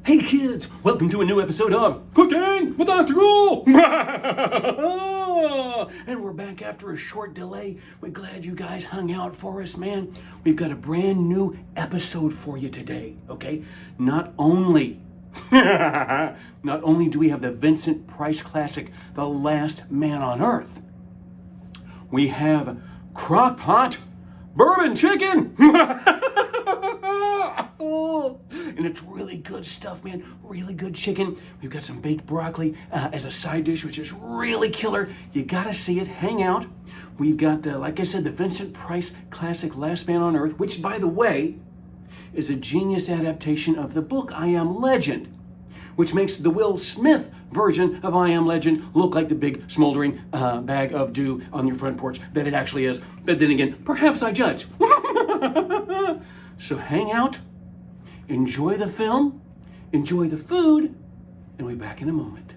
Hey kids, welcome to a new episode of Cooking with Dr. Ghoul! And we're back after a short delay. We're glad you guys hung out for us, man. We've got a brand new episode for you today, okay? Not only do we have the Vincent Price classic, The Last Man on Earth, we have crock-pot Bourbon Chicken! And it's really good stuff, man. Really good chicken. We've got some baked broccoli as a side dish, which is really killer. You gotta see it. Hang out. We've got like I said, the Vincent Price classic Last Man on Earth, which, by the way, is a genius adaptation of the book I Am Legend, which makes the Will Smith version of I Am Legend look like the big smoldering bag of dew on your front porch that it actually is. But then again, perhaps I judge. So hang out, enjoy the film, enjoy the food, and we'll be back in a moment.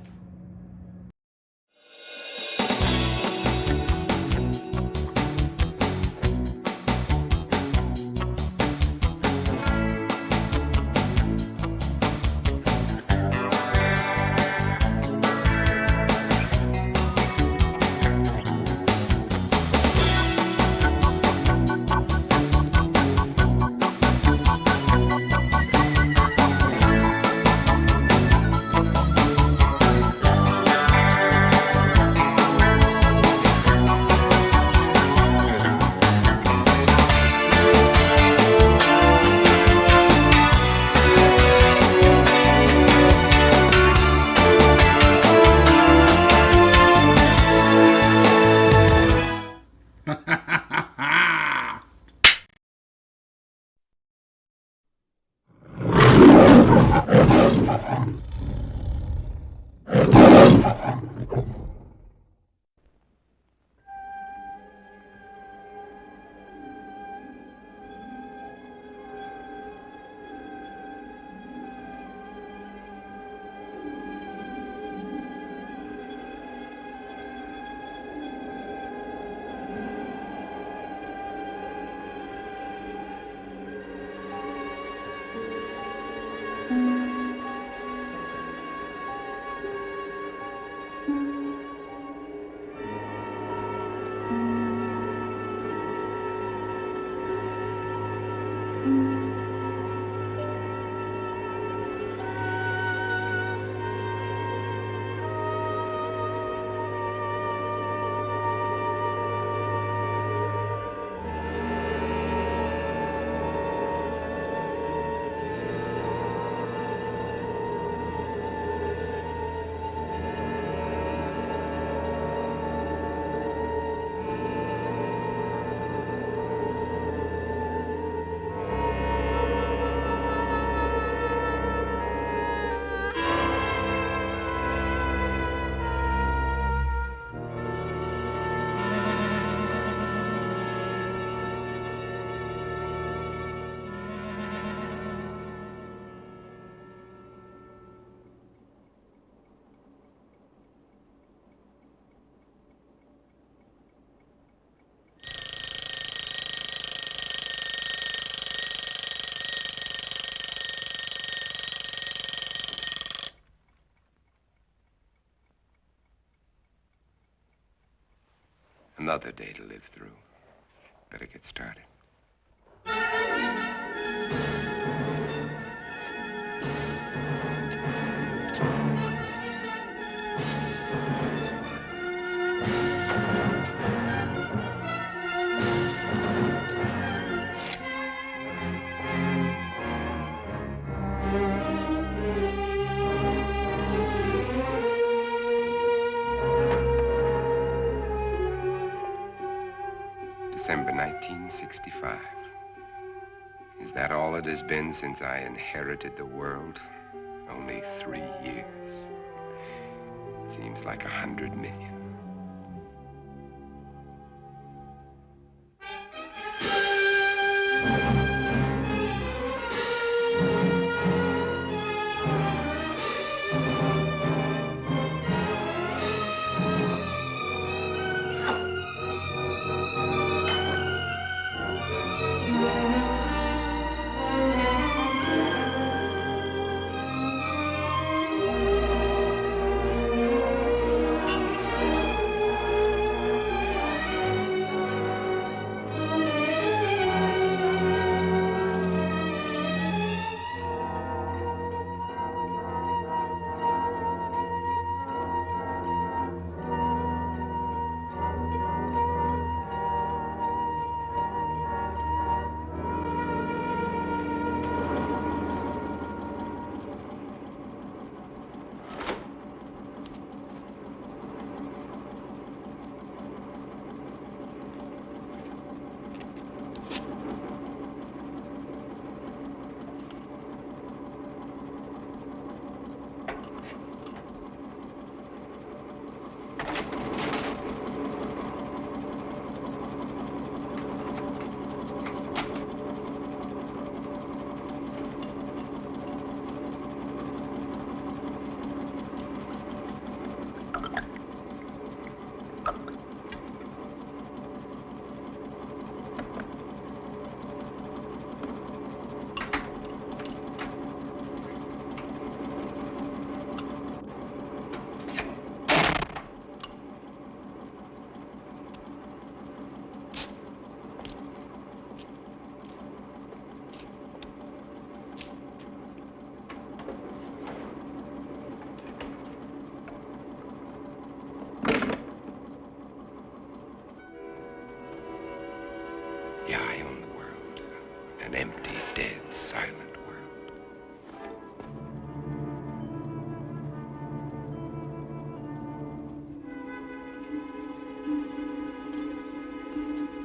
Another day to live through. Better get started. December 1965. Is that all it has been since I inherited the world? Only 3 years. Seems like 100 million. An empty, dead, silent world.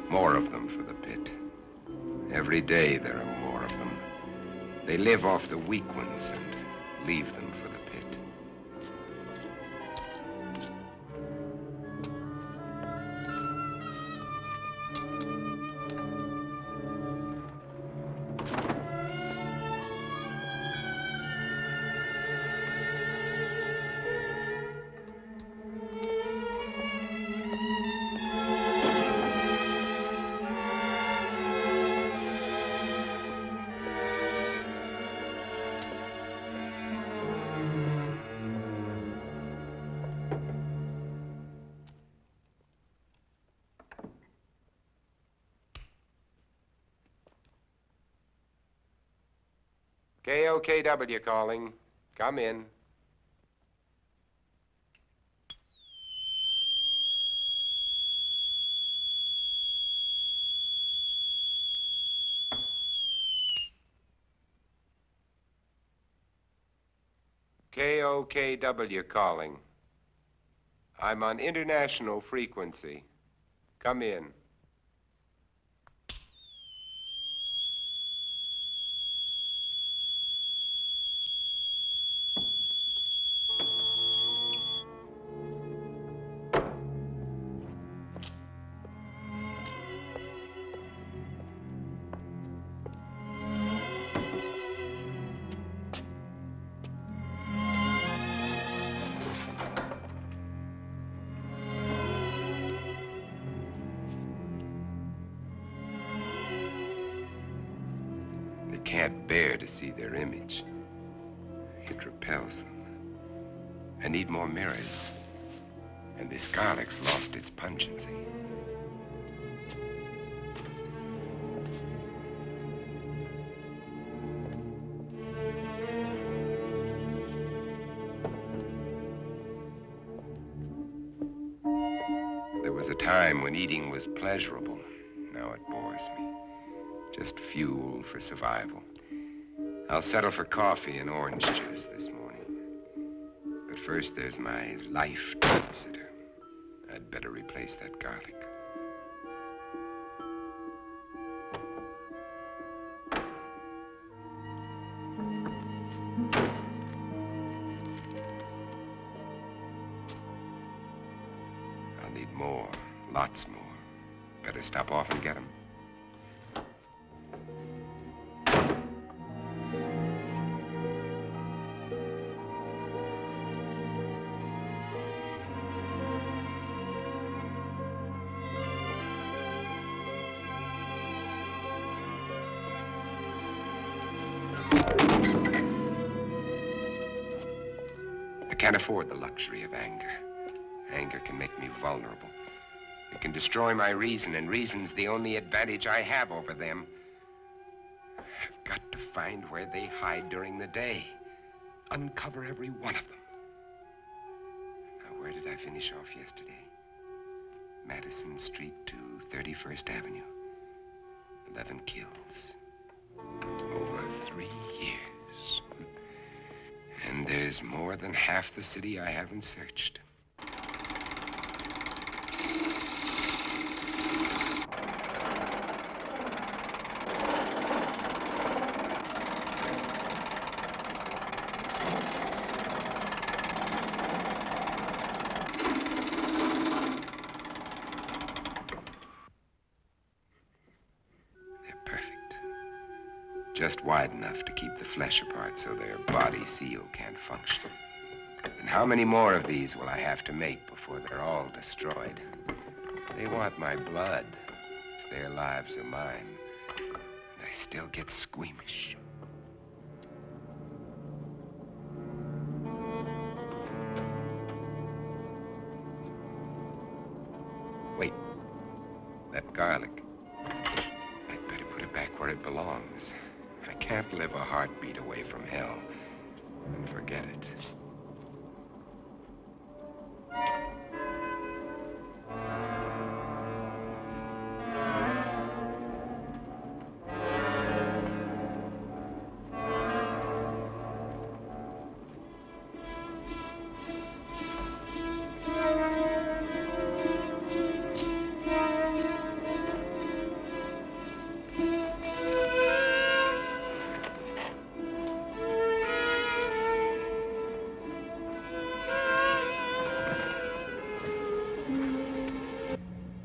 More of them for the pit. Every day there are more of them. They live off the weak ones and leave them for the pit. KOKW calling. Come in. KOKW calling. I'm on international frequency. Come in. Can't bear to see their image. It repels them. I need more mirrors. And this garlic's lost its pungency. There was a time when eating was pleasurable. Now it bores me. Just fuel for survival. I'll settle for coffee and orange juice this morning. But first, there's my life to consider. I'd better replace that garlic. I'll need more, lots more. Better stop off and get them. I can't afford the luxury of anger. Anger can make me vulnerable. It can destroy my reason, and reason's the only advantage I have over them. I've got to find where they hide during the day. Uncover every one of them. Now, where did I finish off yesterday? Madison Street to 31st Avenue. 11 kills. Over 3 years. And there's more than half the city I haven't searched. Just wide enough to keep the flesh apart so their body seal can't function. And how many more of these will I have to make before they're all destroyed? They want my blood. It's their lives or mine. And I still get squeamish. Wait. That garlic. I'd better put it back where it belongs. I can't live a heartbeat away from hell and forget it.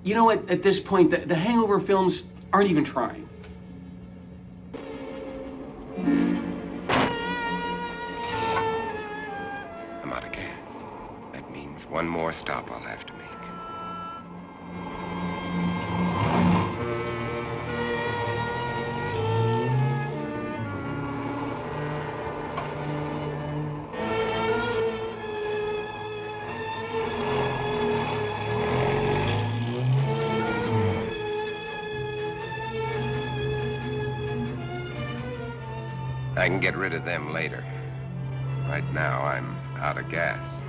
you know, at this point, the Hangover films aren't even trying. I'm out of gas. That means one more stop I'll have to make. I can get rid of them later. Right now, I'm out of gas.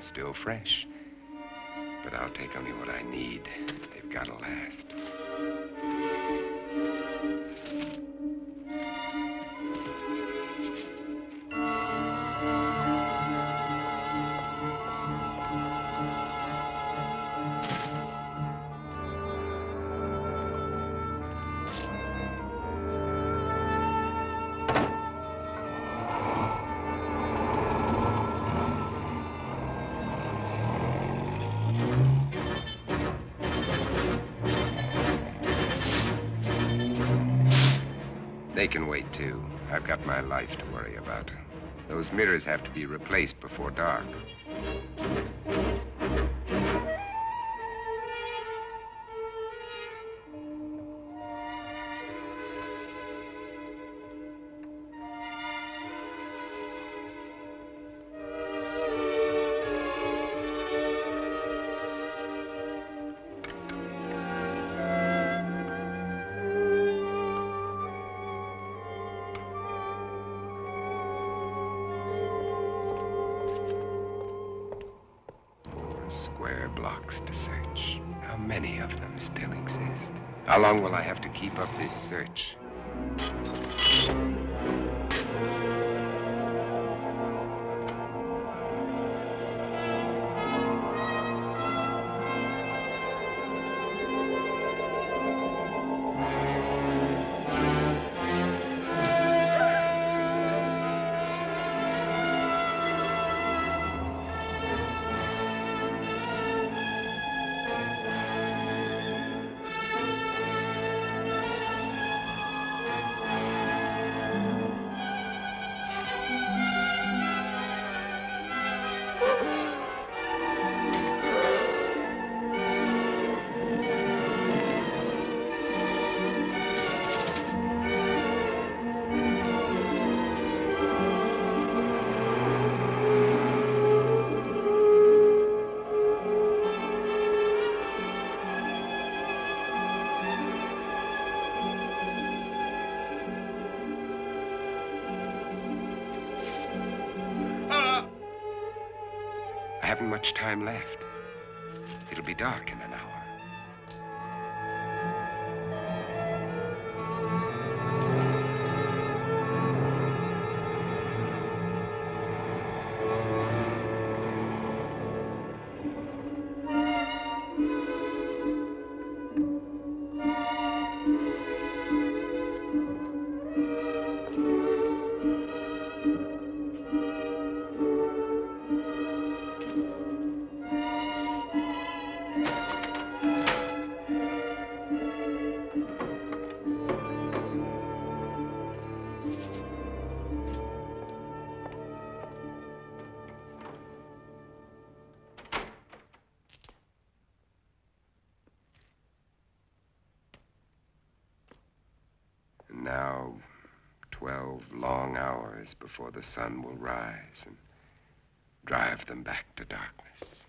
Still fresh. But I'll take only what I need. They've got to last. They can wait, too. I've got my life to worry about. Those mirrors have to be replaced before dark. square blocks to search. How many of them still exist? How long will I have to keep up this search? I haven't much time left. It'll be dark in an hour. And now, 12 long hours before the sun will rise and drive them back to darkness.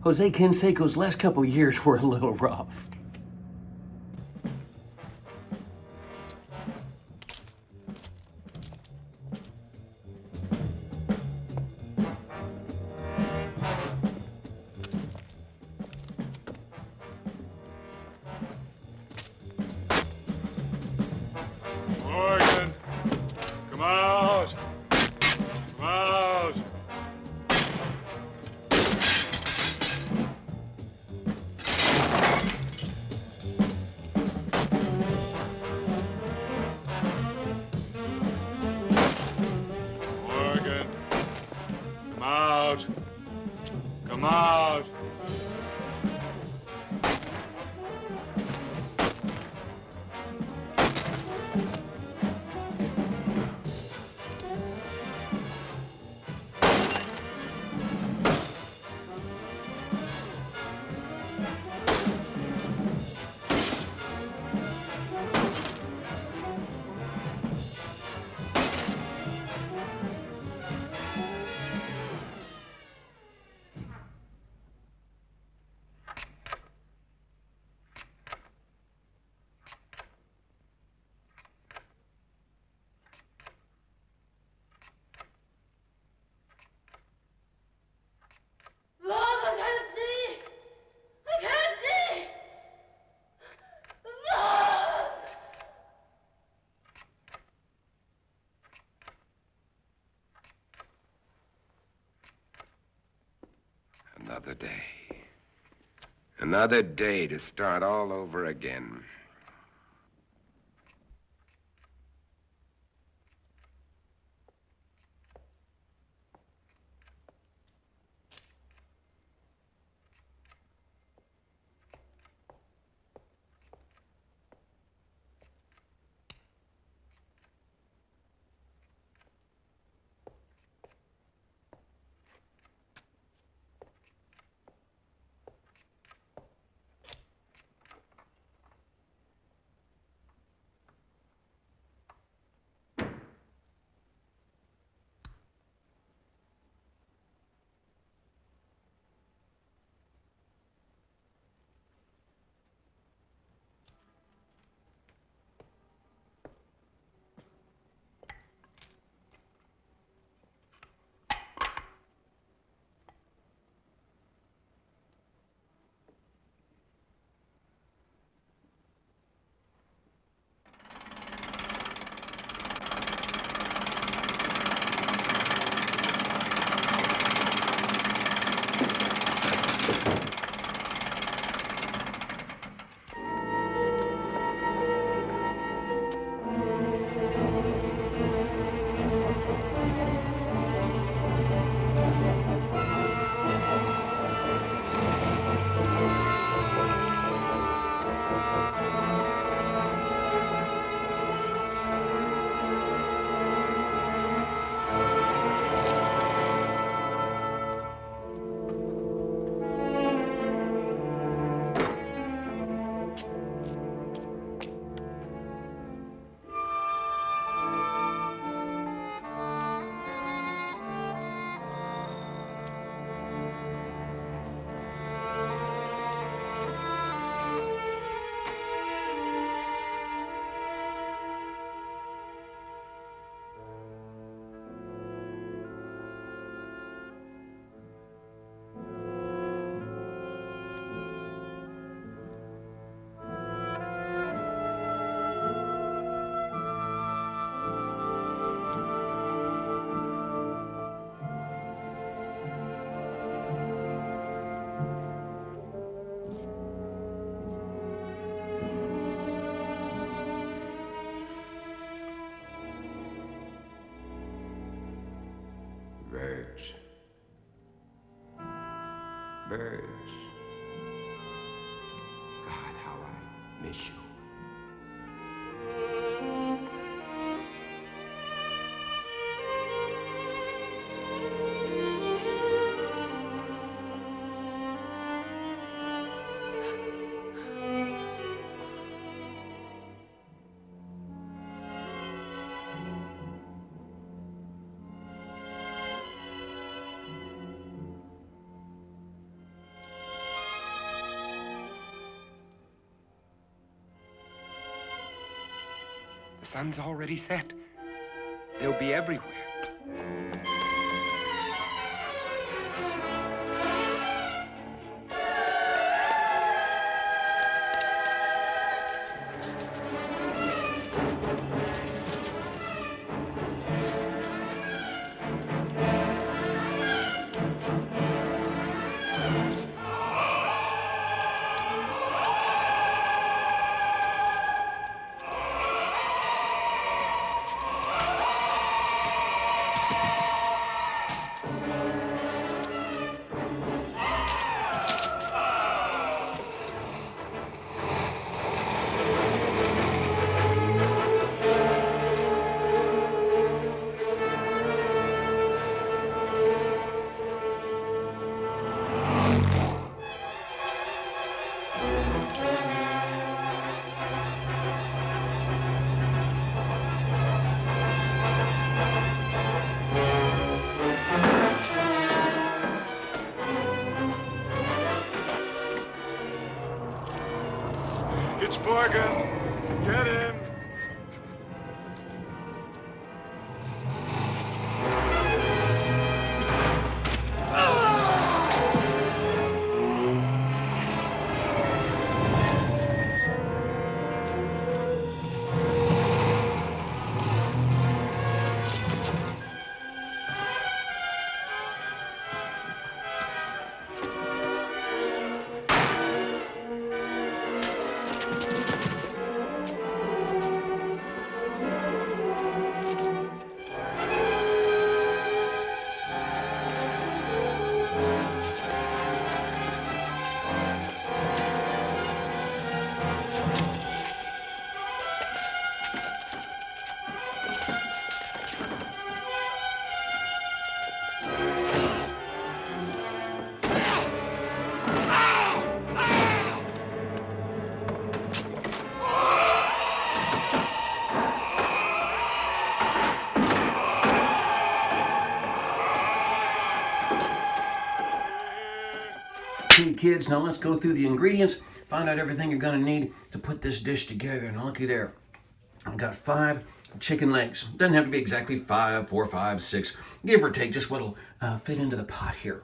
Jose Canseco's last couple years were a little rough. Morgan, come out. Come out. Morgan, come out. Come out. Mom, I can't see! I can't see! Mom! Another day. Another day to start all over again. hers. God, how I miss you. The sun's already set. They'll be everywhere. It's Morgan. Get him. Okay, kids, now let's go through the ingredients, find out everything you're going to need to put this dish together. Now, looky there. I've got 5 chicken legs. Doesn't have to be exactly 5, 4, 5, 6, give or take, just what'll fit into the pot here.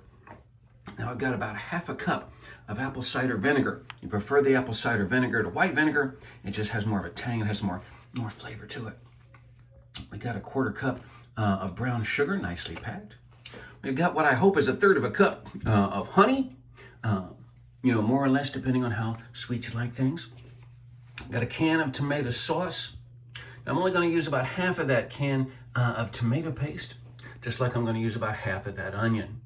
Now, I've got about 1/2 cup of apple cider vinegar. You prefer the apple cider vinegar to white vinegar. It just has more of a tang. It has more flavor to it. We got 1/4 cup of brown sugar, nicely packed. We've got what I hope is 1/3 cup of honey. More or less depending on how sweet you like things. Got a can of tomato sauce. I'm only going to use about 1/2 of that can of tomato paste, just like I'm going to use about 1/2 of that onion.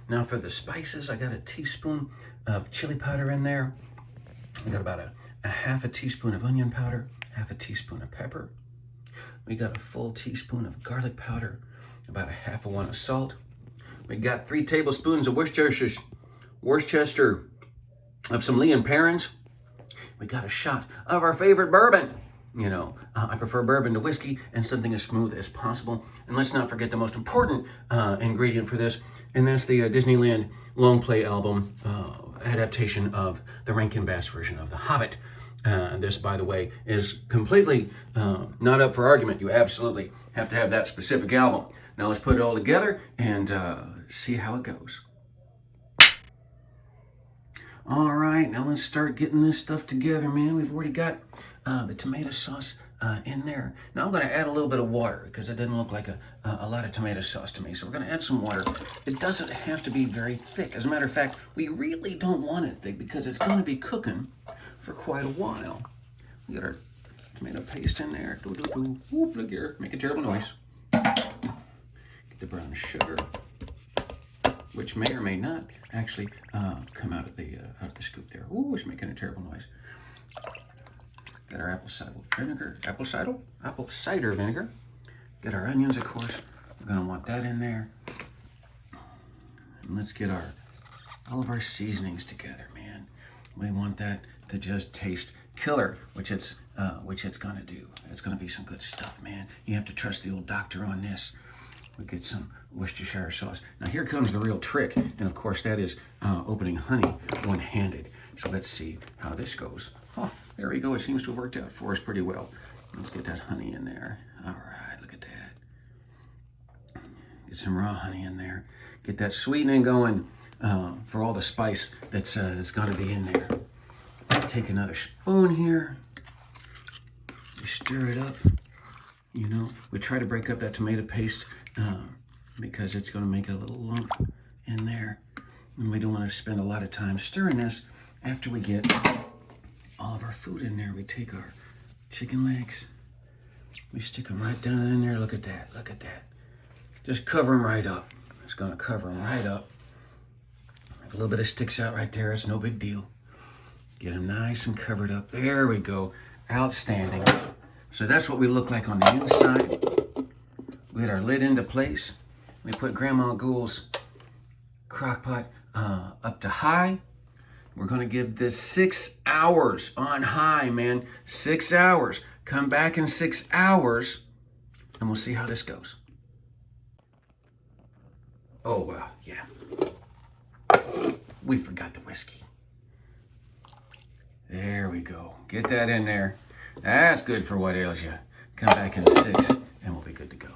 Now for the spices, I got a teaspoon of chili powder in there. I got about a 1/2 teaspoon of onion powder, 1/2 teaspoon of pepper. We got a full teaspoon of garlic powder, about 1/2 one of salt. We got 3 tablespoons of Worcester of some Lee and Perrins. We got a shot of our favorite bourbon. I prefer bourbon to whiskey and something as smooth as possible. And let's not forget the most important ingredient for this, and that's the Disneyland long play album adaptation of the Rankin Bass version of The Hobbit. This, by the way, is completely not up for argument. You absolutely have to have that specific album. Now let's put it all together and see how it goes. All right, now let's start getting this stuff together, man. We've already got the tomato sauce in there. Now I'm going to add a little bit of water because it doesn't look like a lot of tomato sauce to me. So we're going to add some water. It doesn't have to be very thick. As a matter of fact, we really don't want it thick because it's going to be cooking for quite a while. We got our tomato paste in there. Whoop, look here, make a terrible noise. Get the brown sugar. which may or may not actually come out of the scoop there. Ooh, it's making a terrible noise. Got our apple cider vinegar. Got our onions, of course. We're gonna want that in there. And let's get all of our seasonings together, man. We want that to just taste killer, which it's gonna do. It's gonna be some good stuff, man. You have to trust the old doctor on this. We get some Worcestershire sauce. Now here comes the real trick, and of course that is opening honey one-handed. So let's see how this goes. Oh, there we go. It seems to have worked out for us pretty well. Let's get that honey in there. All right, look at that. Get some raw honey in there. Get that sweetening going for all the spice that's going to be in there. Take another spoon here. We stir it up. You know, we try to break up that tomato paste because it's going to make a little lump in there. And we don't want to spend a lot of time stirring this. After we get all of our food in there, we take our chicken legs. We stick them right down in there. Look at that. Look at that. Just cover them right up. It's going to cover them right up. If a little bit of sticks out right there, it's no big deal. Get them nice and covered up. There we go. Outstanding. So that's what we look like on the inside. We get our lid into place. We put Grandma Ghoul's crock pot up to high. We're going to give this 6 hours on high, man. 6 hours. Come back in 6 hours, and we'll see how this goes. Oh, yeah. We forgot the whiskey. There we go. Get that in there. That's good for what ails you. Come back in 6, and we'll be good to go.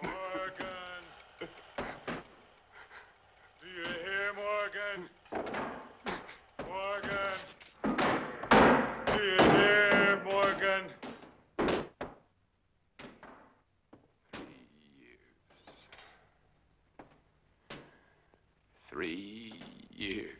Morgan! Do you hear, Morgan? Morgan! Do you hear, Morgan? 3 years.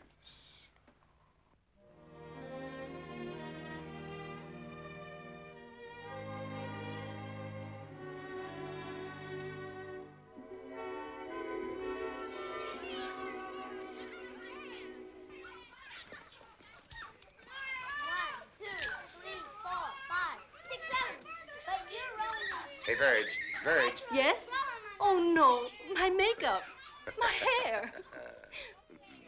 One, two, three, four. Hey, Verge. Verge. Yes? Oh, no. My makeup. My hair.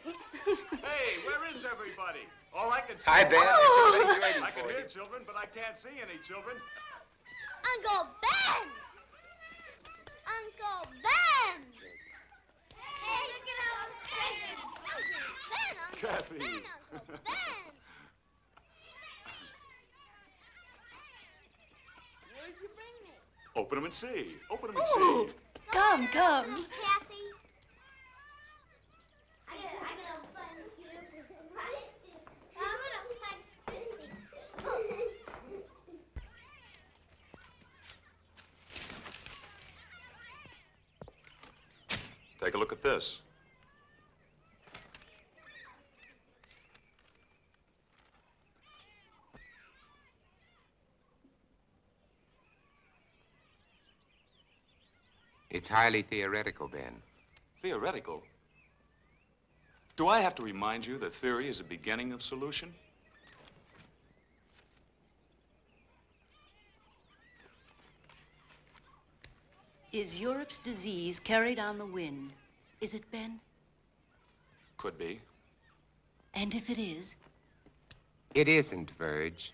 Hey, where is everybody? All I can see Hi, is... Ben. Everybody's waiting I can for hear you. children, but I can't see any children. Uncle Ben! Uncle Ben! Hey, look at how I'm crazy. Ben, Uncle Kathy. Ben, Uncle Ben! Where'd you bring me? Open them and see. Open them and Oh, see. come, come. Kathy. I got a fun too. I'm gonna punch Christy. Take a look at this. It's highly theoretical, Ben. Theoretical. Do I have to remind you that theory is a beginning of solution? Is Europe's disease carried on the wind? Is it, Ben? Could be. And if it is, It isn't, Verge.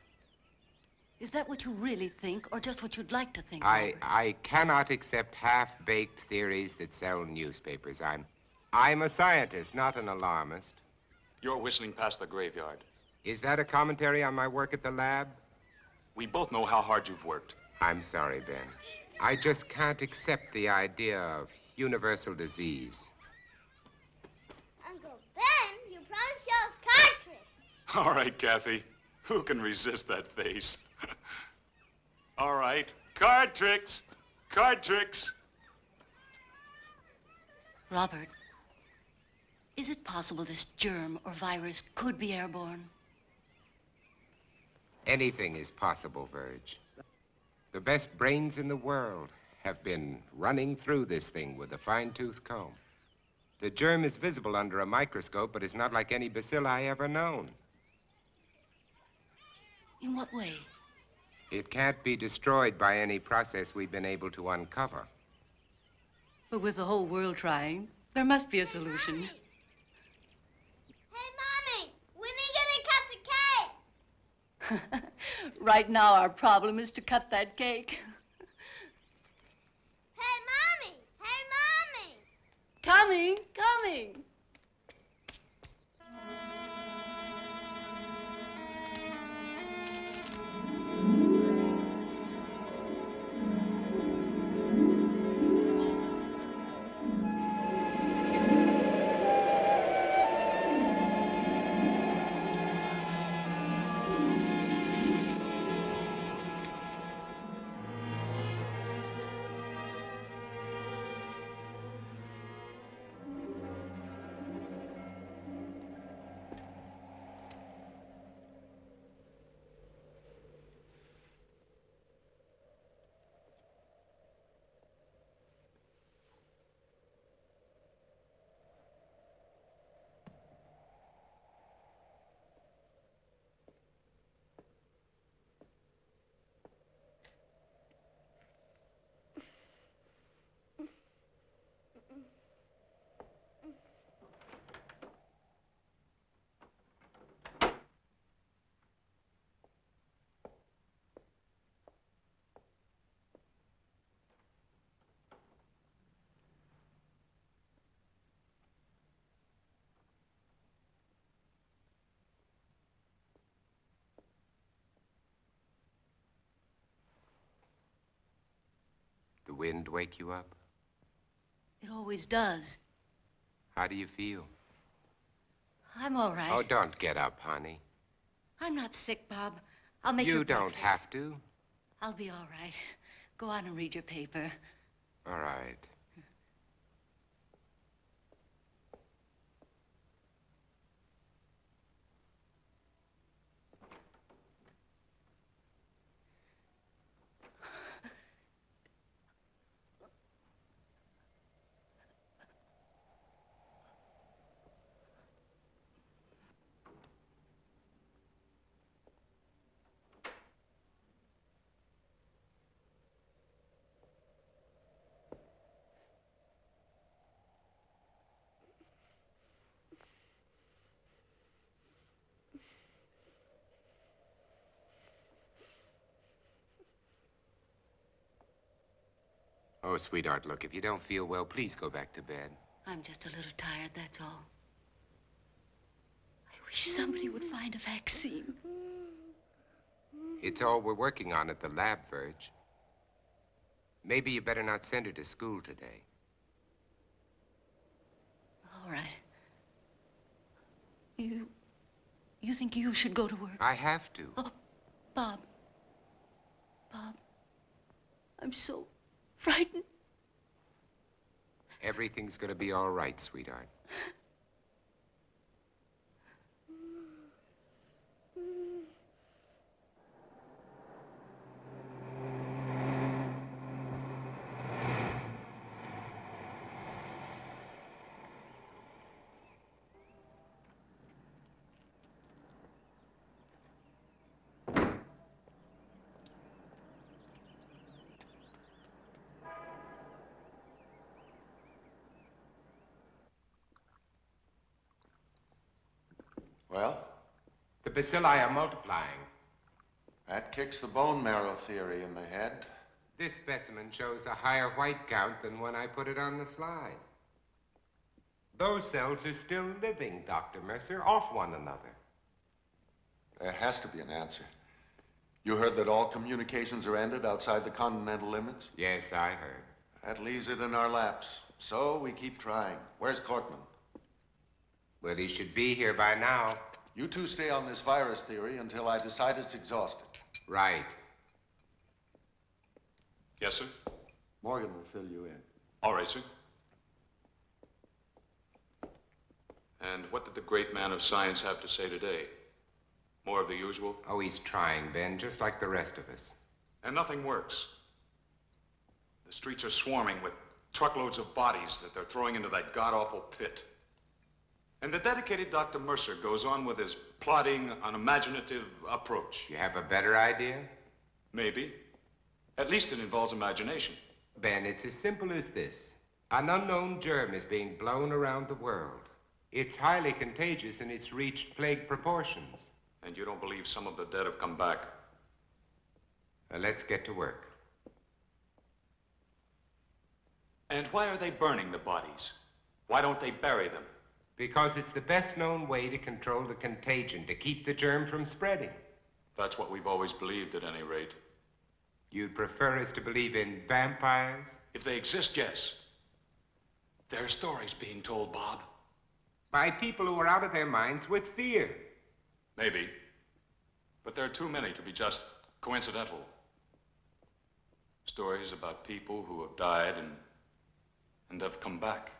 is that what you really think, or just what you'd like to think, Robert? I cannot accept half-baked theories that sell newspapers. I'm a scientist, not an alarmist. You're whistling past the graveyard. Is that a commentary on my work at the lab? We both know how hard you've worked. I'm sorry, Ben. I just can't accept the idea of universal disease. Uncle Ben, you promised y'all's card trick. All right, Kathy. Who can resist that face? All right. Card tricks. Card tricks. Robert, is it possible this germ or virus could be airborne? Anything is possible, Verge. The best brains in the world have been running through this thing with a fine-tooth comb. The germ is visible under a microscope, but it's not like any bacilli ever known. In what way? It can't be destroyed by any process we've been able to uncover. But with the whole world trying, there must be a solution. Mommy. Hey, Mommy, when are you gonna cut the cake? Right now, our problem is to cut that cake. Hey, Mommy! Hey, Mommy! Coming, coming. The wind wake you up? It always does. How do you feel? I'm all right. Oh, don't get up, honey. I'm not sick, Bob. I'll make You your don't breakfast. have to. I'll be all right. Go on and read your paper. All right. Oh, sweetheart, look, if you don't feel well, please go back to bed. I'm just a little tired, that's all. I wish somebody would find a vaccine. It's all we're working on at the lab, Verge. Maybe you better not send her to school today. All right. You think you should go to work? I have to. Oh, Bob. Bob, I'm so frightened. Everything's gonna be all right, sweetheart. Well, The bacilli are multiplying. that kicks the bone marrow theory in the head. This specimen shows a higher white count than when I put it on the slide. Those cells are still living, Dr. Mercer, off one another. There has to be an answer. You heard that all communications are ended outside the continental limits? Yes, I heard. That leaves it in our laps. So we keep trying. Where's Cortman? Well, he should be here by now. You two stay on this virus theory until I decide it's exhausted. Right. Yes, sir? Morgan will fill you in. All right, sir. And what did the great man of science have to say today? More of the usual? Oh, he's trying, Ben, just like the rest of us. And nothing works. The streets are swarming with truckloads of bodies that they're throwing into that god-awful pit. And the dedicated Dr. Mercer goes on with his plodding, unimaginative approach. You have a better idea? Maybe. At least it involves imagination. Ben, it's as simple as this. An unknown germ is being blown around the world. It's highly contagious and it's reached plague proportions. And you don't believe some of the dead have come back? Let's get to work. And why are they burning the bodies? Why don't they bury them? Because it's the best known way to control the contagion, to keep the germ from spreading. That's what we've always believed, at any rate. You'd prefer us to believe in vampires? If they exist, yes. There are stories being told, Bob. By people who are out of their minds with fear. Maybe. But there are too many to be just coincidental. Stories about people who have died and have come back.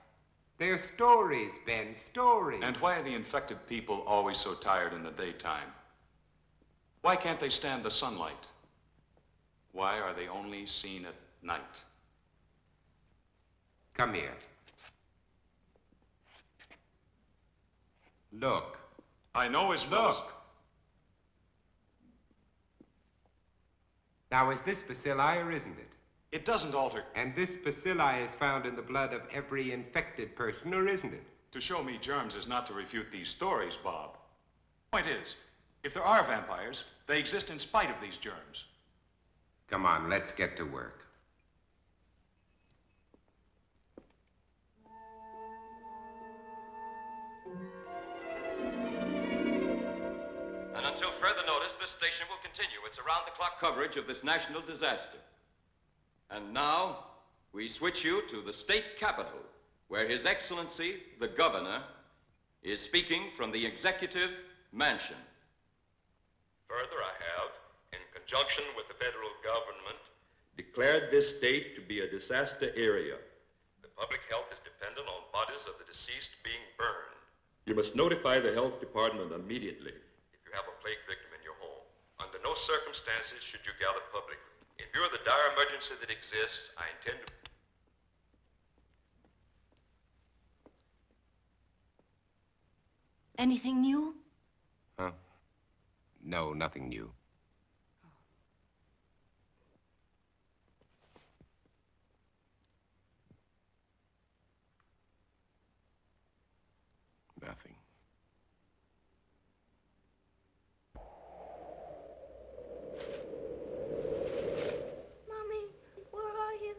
They're stories, Ben, stories. And why are the infected people always so tired in the daytime? Why can't they stand the sunlight? Why are they only seen at night? Come here. Look. I know as well as... Look. Now, is this bacilli or isn't it? It doesn't alter. And this bacilli is found in the blood of every infected person, or isn't it? To show me germs is not to refute these stories, Bob. Point is, if there are vampires, they exist in spite of these germs. Come on, let's get to work. And until further notice, this station will continue its around-the-clock coverage of this national disaster. And now, we switch you to the state capitol, where His Excellency, the Governor, is speaking from the Executive Mansion. Further, I have, in conjunction with the federal government, declared this state to be a disaster area. The public health is dependent on bodies of the deceased being burned. You must notify the health department immediately if you have a plague victim in your home. Under no circumstances should you gather publicly. In view of the dire emergency that exists, I intend to... Anything new? Huh? No, nothing new. Nothing. Mommy, where are you?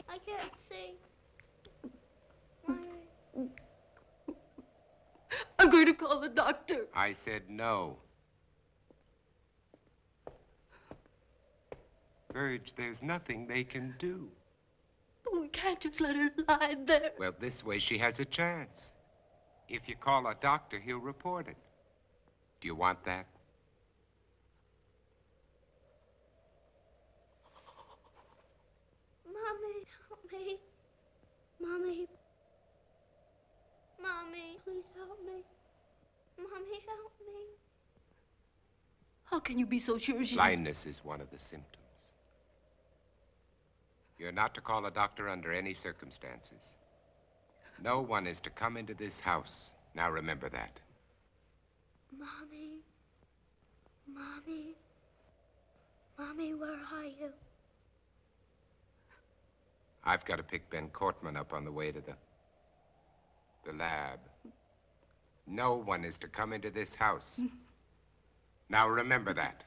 I can't see. Mommy. I'm going to call the doctor. I said no. Virg, there's nothing they can do. But we can't just let her lie there. Well, this way she has a chance. If you call a doctor, he'll report it. Do you want that? Mommy, help me. Mommy. Mommy, please help me. Mommy, help me. How can you be so sure she's... Blindness is one of the symptoms. You're not to call a doctor under any circumstances. No one is to come into this house. Now remember that. Mommy. Mommy. Mommy, where are you? I've got to pick Ben Cortman up on the way to the lab. No one is to come into this house. Now remember that.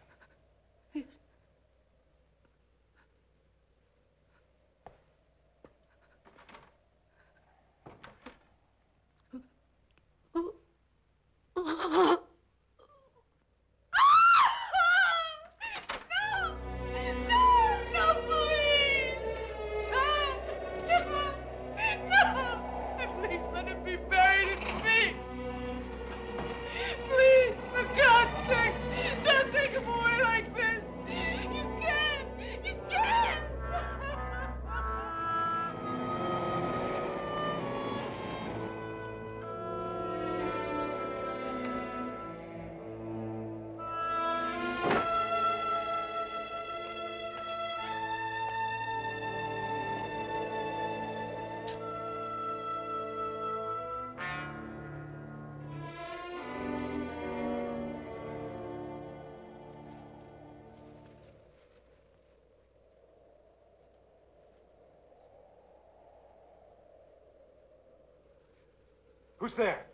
Who's there?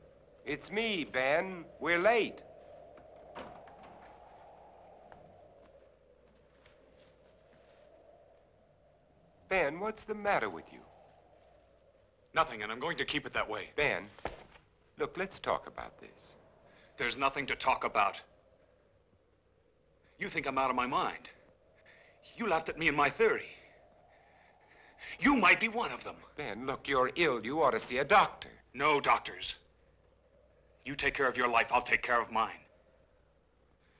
It's me, Ben. We're late. Ben, what's the matter with you? Nothing, and I'm going to keep it that way. Ben, look, let's talk about this. There's nothing to talk about. You think I'm out of my mind. You laughed at me and my theory. You might be one of them. Ben, look, you're ill. You ought to see a doctor. No doctors. You take care of your life, I'll take care of mine.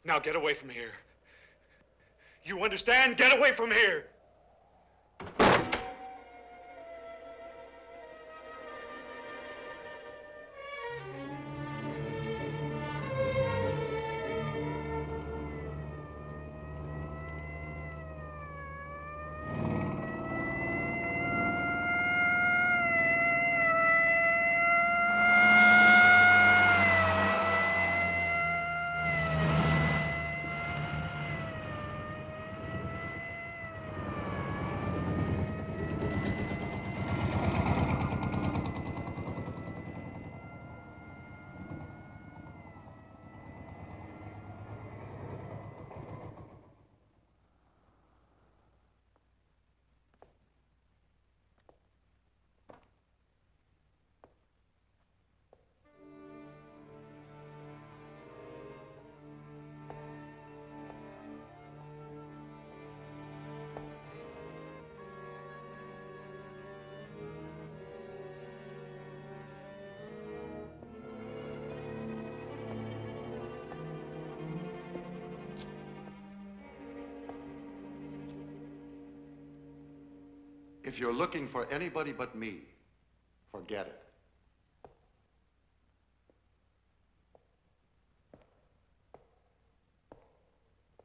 Now get away from here. You understand? Get away from here! If you're looking for anybody but me, forget it.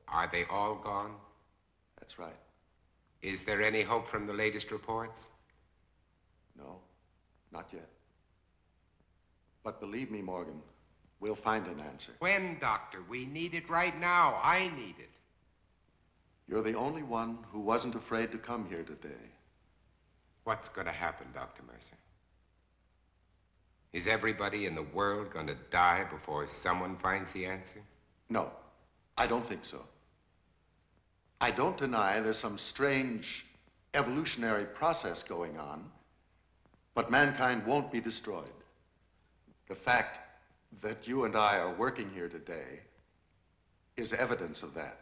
Are they all gone? That's right. Is there any hope from the latest reports? No, not yet. But believe me, Morgan, we'll find an answer. When, Doctor? We need it right now. I need it. You're the only one who wasn't afraid to come here today. What's going to happen, Dr. Mercer? Is everybody in the world going to die before someone finds the answer? No, I don't think so. I don't deny there's some strange evolutionary process going on, but mankind won't be destroyed. The fact that you and I are working here today is evidence of that.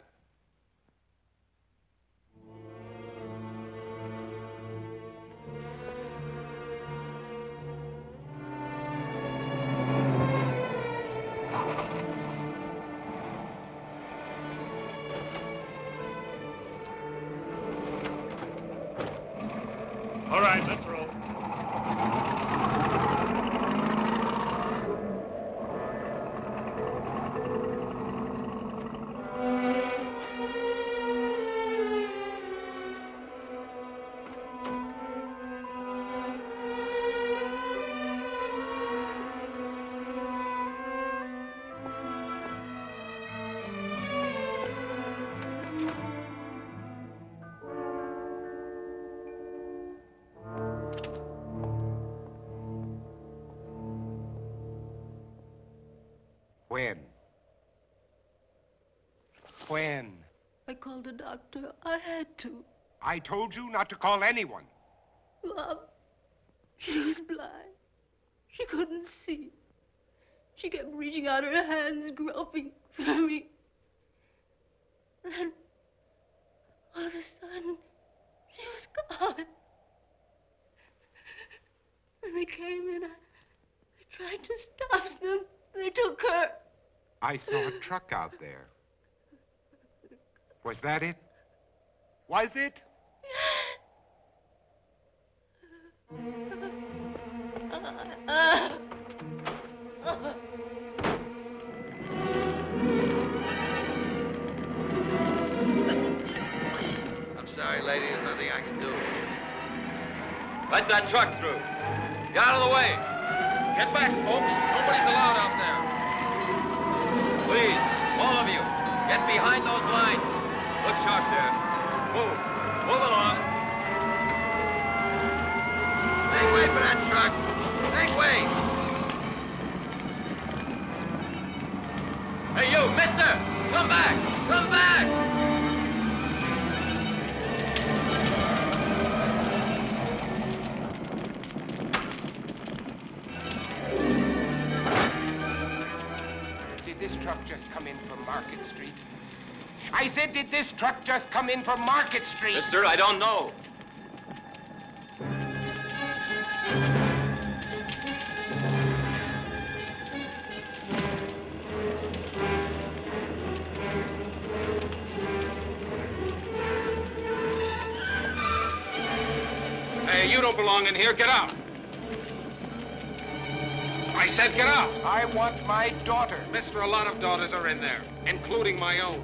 All right, let's roll. When? When? I called a doctor. I had to. I told you not to call anyone. Mom, she was blind. She couldn't see. She kept reaching out her hands, groping for me. And then, all of a sudden, she was gone. When they came in, I tried to stop them. They took her. I saw a truck out there. Was that it? Was it? I'm sorry, lady. There's nothing I can do. Let that truck through. Get out of the way. Get back, folks. Nobody's allowed out there. Please, all of you, get behind those lines. Look sharp there. Move. Move along. Make way for that truck. Make way. Hey, you, mister! Come back! Come back! Did this truck just come in from Market Street? I said, did this truck just come in from Market Street? Mister, I don't know. Hey, you don't belong in here. Get out. I said get out. I want my daughter. Mister, a lot of daughters are in there, including my own.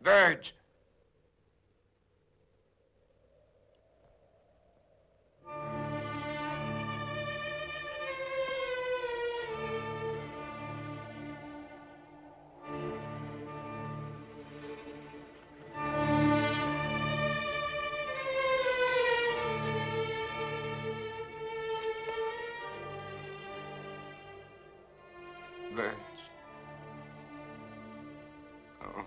Verge. Verge. Oh.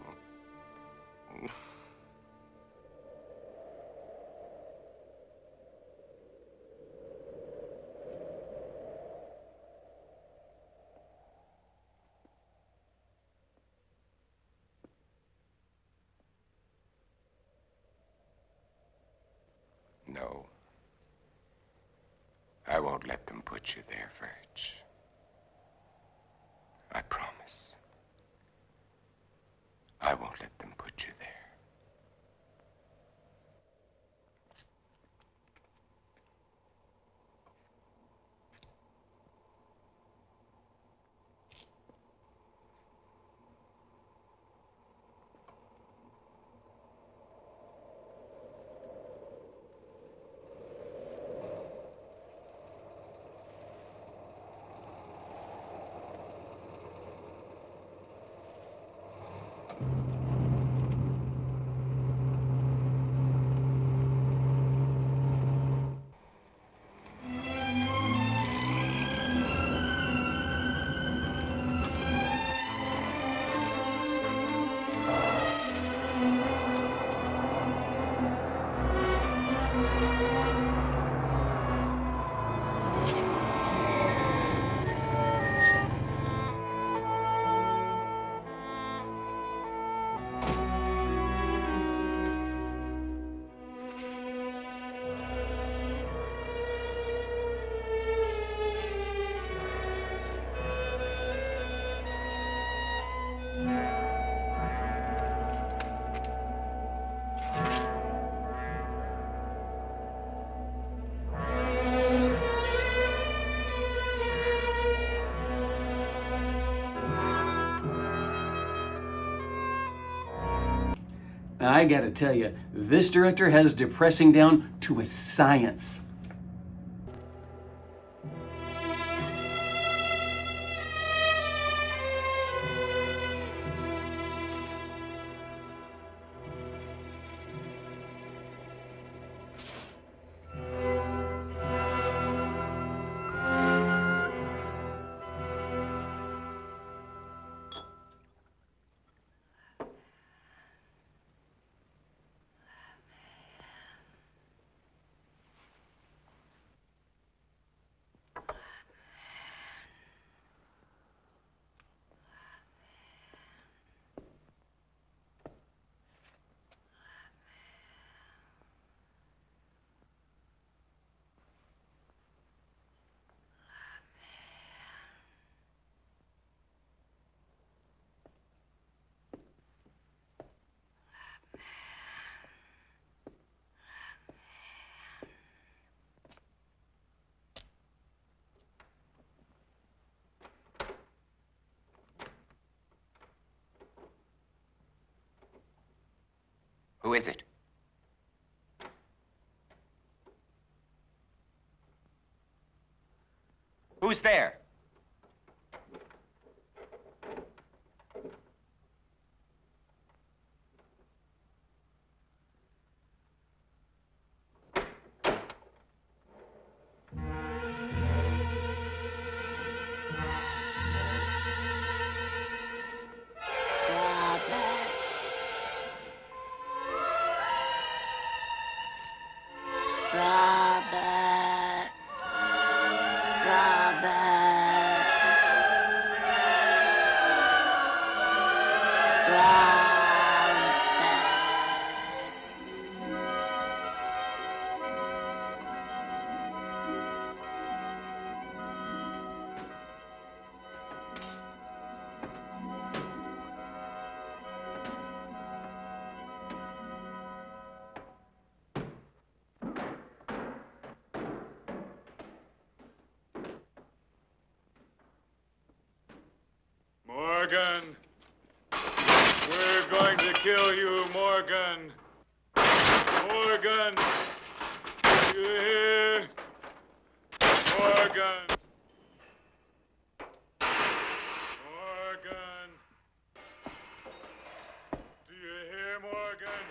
No. I won't let them put you there, Verge. I promise. I won't let them put you there. I gotta tell you, this director has depressing down to a science. Who is it? Who's there? Robert. Morgan! We're going to kill you, Morgan! Morgan! You hear? Morgan! Morgan! Do you hear, Morgan?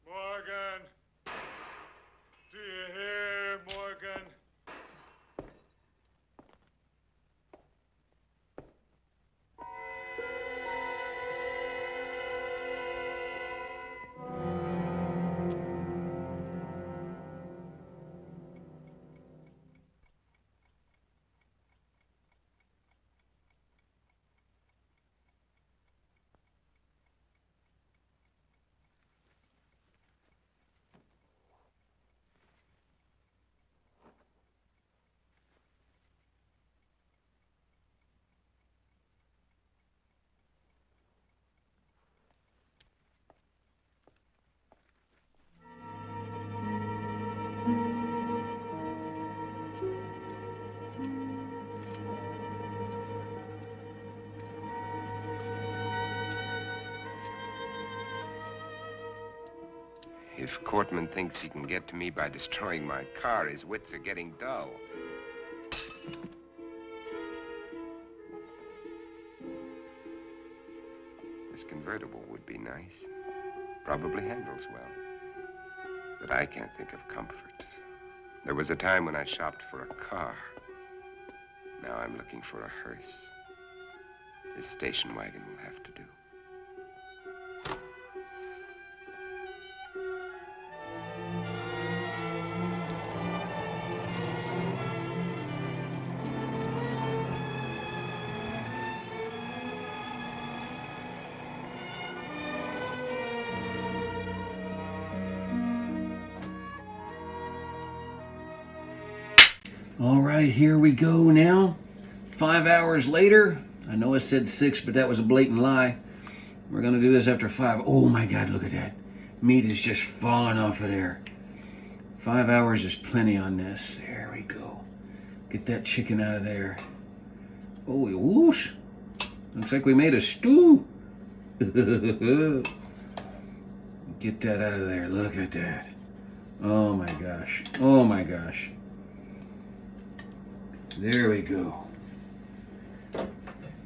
Morgan! Do you hear, Morgan? If Cortman thinks he can get to me by destroying my car, his wits are getting dull. This convertible would be nice. Probably handles well. But I can't think of comfort. There was a time when I shopped for a car. Now I'm looking for a hearse. This station wagon will have to do. All right, here we go now. 5 hours later. I know I said 6, but that was a blatant lie. We're gonna do this after 5. Oh my God, look at that. Meat is just falling off of there. 5 hours is plenty on this. There we go. Get that chicken out of there. Oh, whoosh. Looks like we made a stew. Get that out of there. Look at that. Oh my gosh. Oh my gosh. There we go.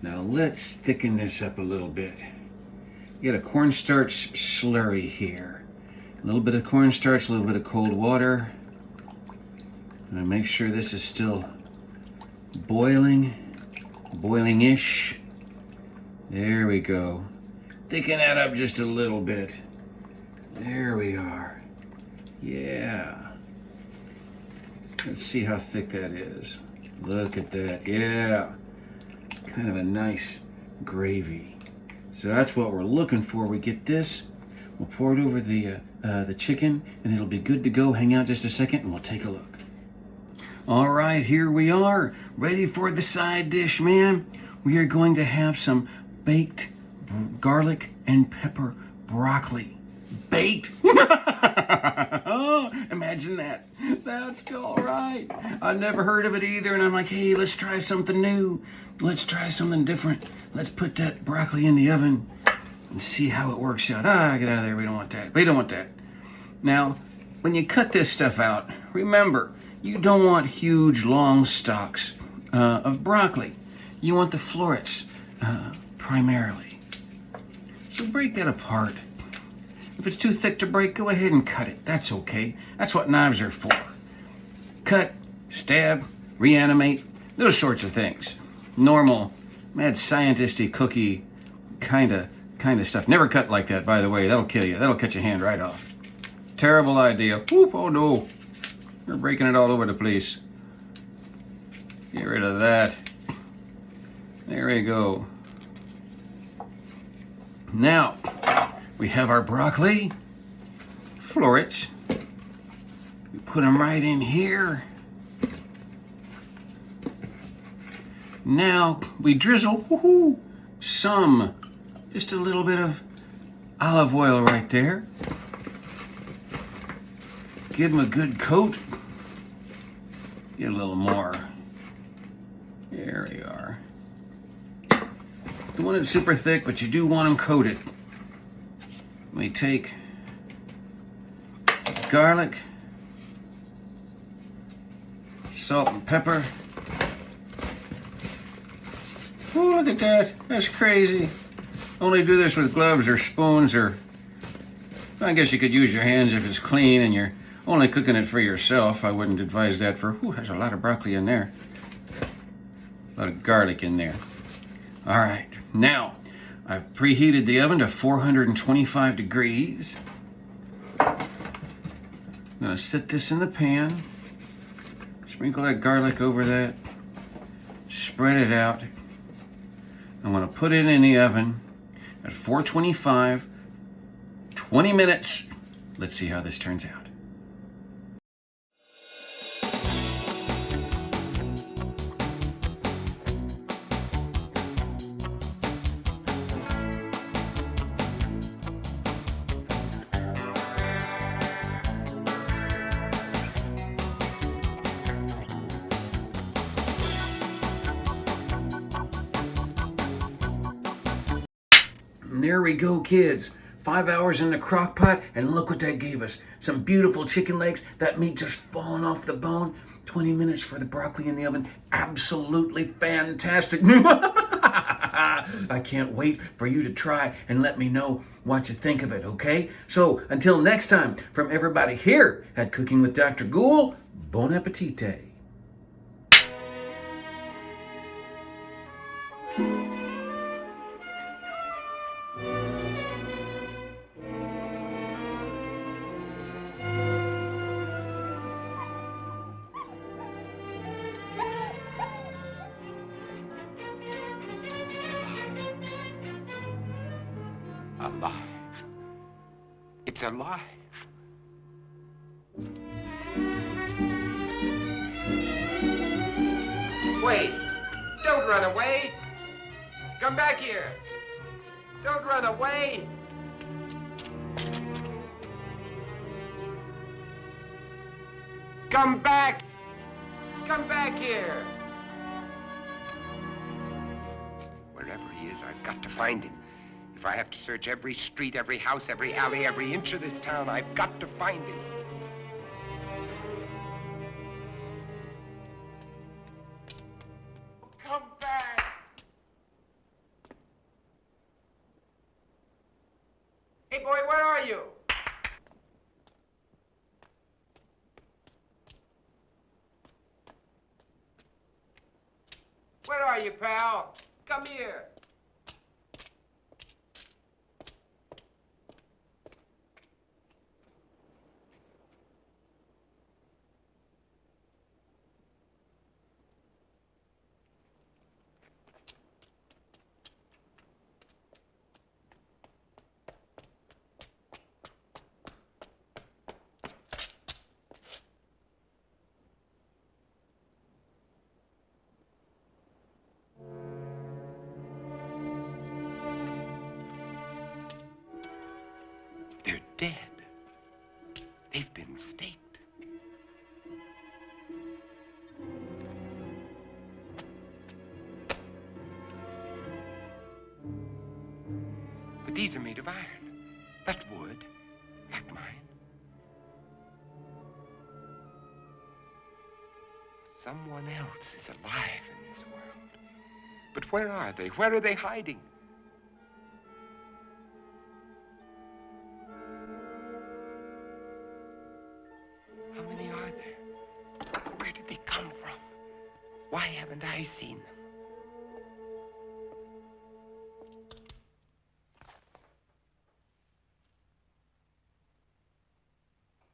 Now let's thicken this up a little bit. You got a cornstarch slurry here. A little bit of cornstarch, a little bit of cold water. And make sure this is still boiling-ish. There we go. Thicken that up just a little bit. There we are. Yeah. Let's see how thick that is. Look at that. Yeah. Kind of a nice gravy. So that's what we're looking for. We get this. We'll pour it over the chicken, and it'll be good to go. Hang out just a second, and we'll take a look. All right, here we are, ready for the side dish, man. We are going to have some baked garlic and pepper broccoli. Baked? Oh, imagine that. That's all right. I've never heard of it either, and I'm like, hey, let's try something new. Let's try something different. Let's put that broccoli in the oven and see how it works out. Ah, get out of there. We don't want that. We don't want that. Now, when you cut this stuff out, remember, you don't want huge, long stalks of broccoli. You want the florets primarily. So break that apart. If it's too thick to break, go ahead and cut it. That's okay. That's what knives are for. Cut, stab, reanimate, those sorts of things. Normal, mad scientist-y cookie kind of stuff. Never cut like that, by the way. That'll kill you. That'll cut your hand right off. Terrible idea. Whoop, oh no. You're breaking it all over the place. Get rid of that. There we go. Now, we have our broccoli, florets. We put them right in here. Now, we drizzle some, just a little bit of olive oil right there. Give them a good coat. Get a little more. There we are. Don't want it super thick, but you do want them coated. We take garlic, salt and pepper. Oh, look at that. That's crazy. Only do this with gloves or spoons, or I guess you could use your hands if it's clean and you're only cooking it for yourself. I wouldn't advise that for, there's a lot of broccoli in there. A lot of garlic in there. All right, now I've preheated the oven to 425 degrees. I'm gonna set this in the pan. Sprinkle that garlic over that. Spread it out. I'm gonna put it in the oven at 425, 20 minutes. Let's see how this turns out. And there we go, kids. 5 hours in the crock pot, and look what that gave us. Some beautiful chicken legs, that meat just falling off the bone. 20 minutes for the broccoli in the oven. Absolutely fantastic. I can't wait for you to try and let me know what you think of it, okay? So, until next time, from everybody here at Cooking with Dr. Ghoul, bon appetite. Alive. It's alive. Wait! Don't run away! Come back here! Don't run away! Come back! Come back here! Wherever he is, I've got to find him. If I have to search every street, every house, every alley, every inch of this town, I've got to find him. Come back! Hey, boy, where are you? Where are you, pal? Come here. They're dead. They've been staked. But these are made of iron, not wood, like mine. Someone else is alive in this world. But where are they? Where are they hiding? How many are there? Where did they come from? Why haven't I seen them?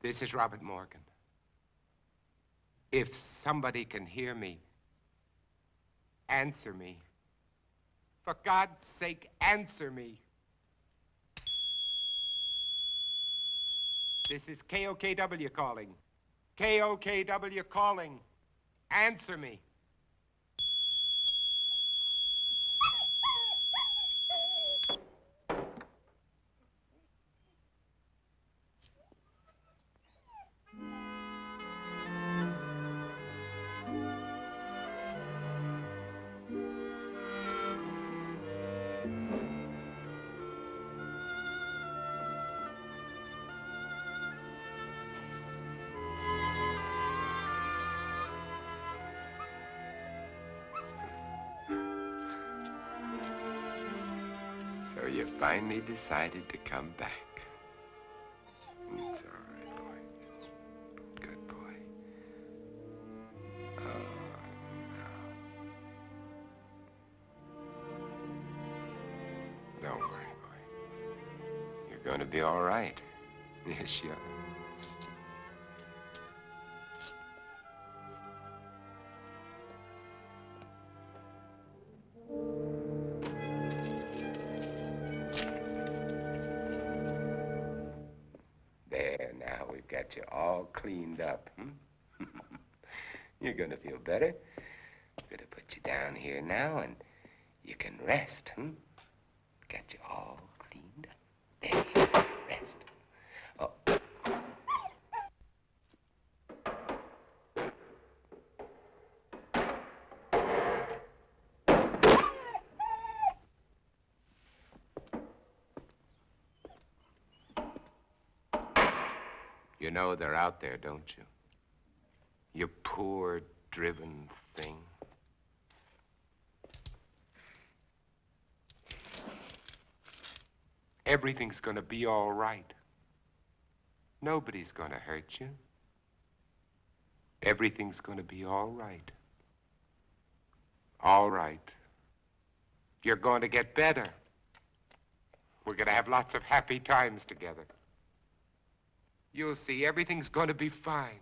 This is Robert Morgan. If somebody can hear me, answer me. For God's sake, answer me. This is KOKW calling. KOKW calling. Answer me. So you finally decided to come back. It's all right, boy. Good boy. Oh, no. Don't worry, boy. You're going to be all right. Yes, you are. There, now we've got you all cleaned up. You're gonna feel better. I'm gonna put you down here now and you can rest. Got you all cleaned up. There you go. Rest. Oh. You know they're out there, don't you? You poor, driven thing. Everything's gonna be all right. Nobody's gonna hurt you. Everything's gonna be all right. All right. You're going to get better. We're gonna have lots of happy times together. You'll see, everything's going to be fine.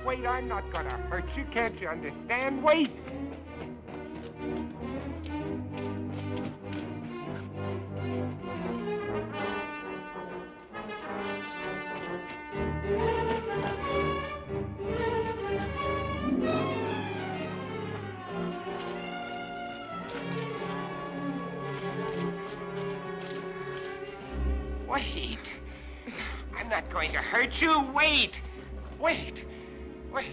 Wait, I'm not gonna hurt you. Can't you understand? Wait. Wait. I'm not going to hurt you. Wait. Wait. Wait.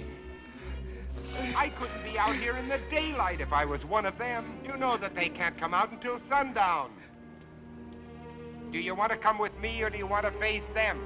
I couldn't be out here in the daylight if I was one of them. You know that they can't come out until sundown. Do you want to come with me or do you want to face them?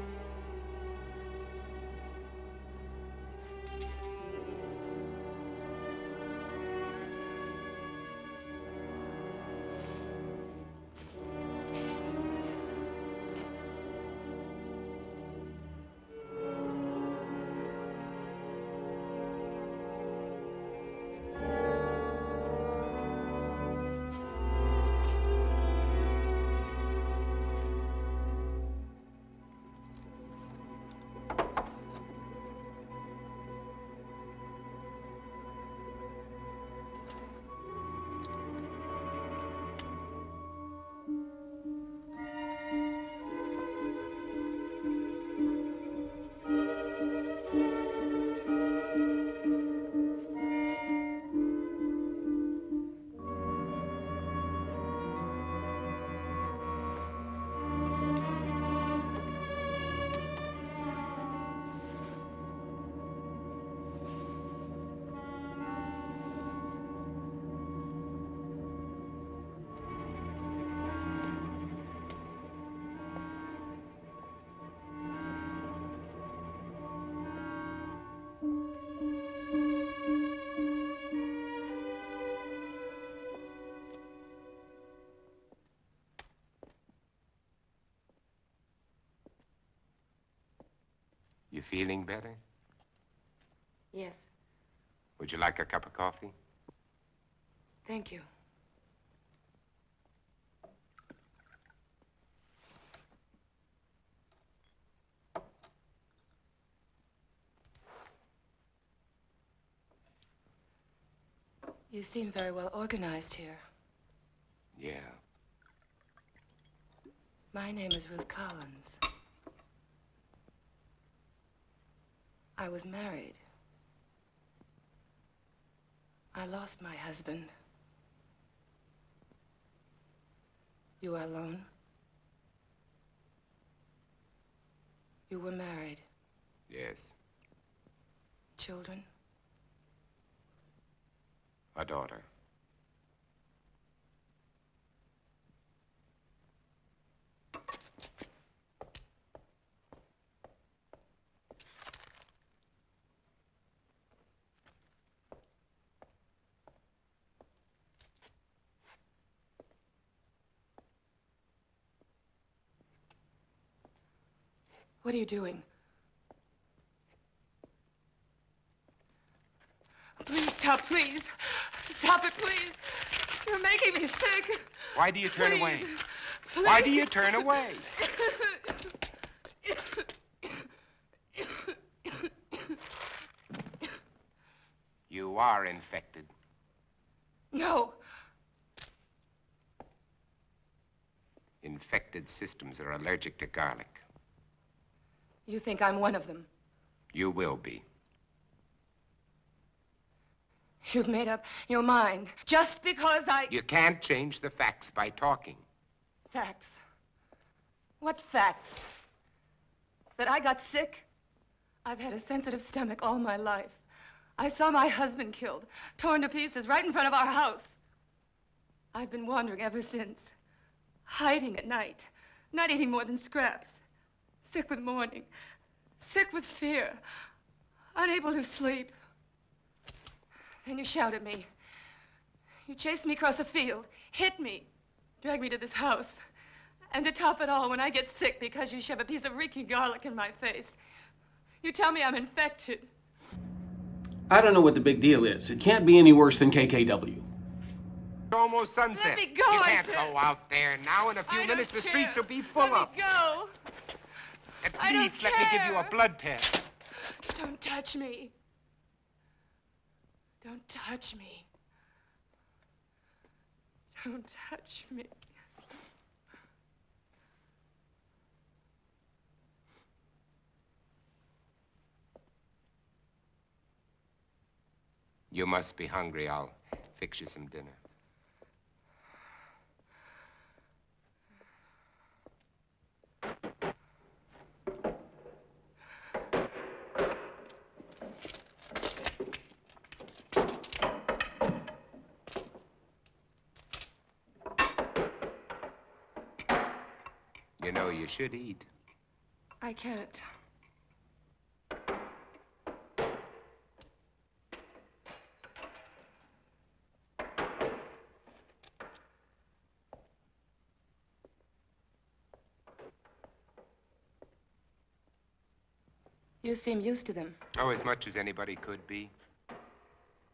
You feeling better? Yes, Would you like a cup of coffee? thank you. You seem very well organized here. Yeah. My name is Ruth Collins. I was married. I lost my husband. You are alone? You were married. Yes. Children? A daughter. What are you doing? Please stop, please. Stop it, please. You're making me sick. Why do you turn Please. away? Please. Why do you turn away? You are infected. No. Infected systems are allergic to garlic. You think I'm one of them? You will be. You've made up your mind just because I... You can't change the facts by talking. Facts? What facts? That I got sick? I've had a sensitive stomach all my life. I saw my husband killed, torn to pieces right in front of our house. I've been wandering ever since, hiding at night, not eating more than scraps, sick with mourning, sick with fear, unable to sleep. Then you shout at me. You chased me across a field, hit me, dragged me to this house. And to top it all, when I get sick because you shove a piece of reeking garlic in my face, you tell me I'm infected. I don't know what the big deal is. It can't be any worse than KKW. It's almost sunset. Let me go, You I can't said. go out there now. In a few I minutes, don't the care. streets will be full Let up. me go. At I don't least let me give you a care. blood test. Don't touch me. Don't touch me. Don't touch me. You must be hungry. I'll fix you some dinner. You know, you should eat. I can't. You seem used to them. Oh, as much as anybody could be.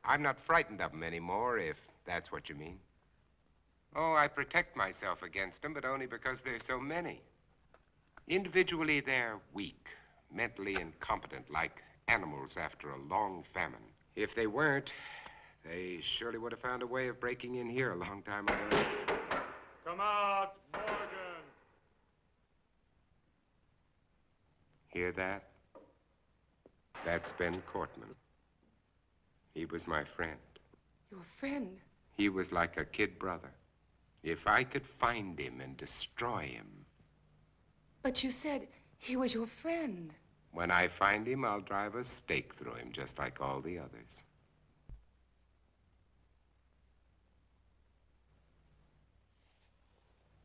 I'm not frightened of them anymore, if that's what you mean. Oh, I protect myself against them, but only because there's so many. Individually, they're weak, mentally incompetent, like animals after a long famine. If they weren't, they surely would have found a way of breaking in here a long time ago. Come out, Morgan. Hear that? That's Ben Cortman. He was my friend. Your friend? He was like a kid brother. If I could find him and destroy him. But you said he was your friend. When I find him, I'll drive a stake through him, just like all the others.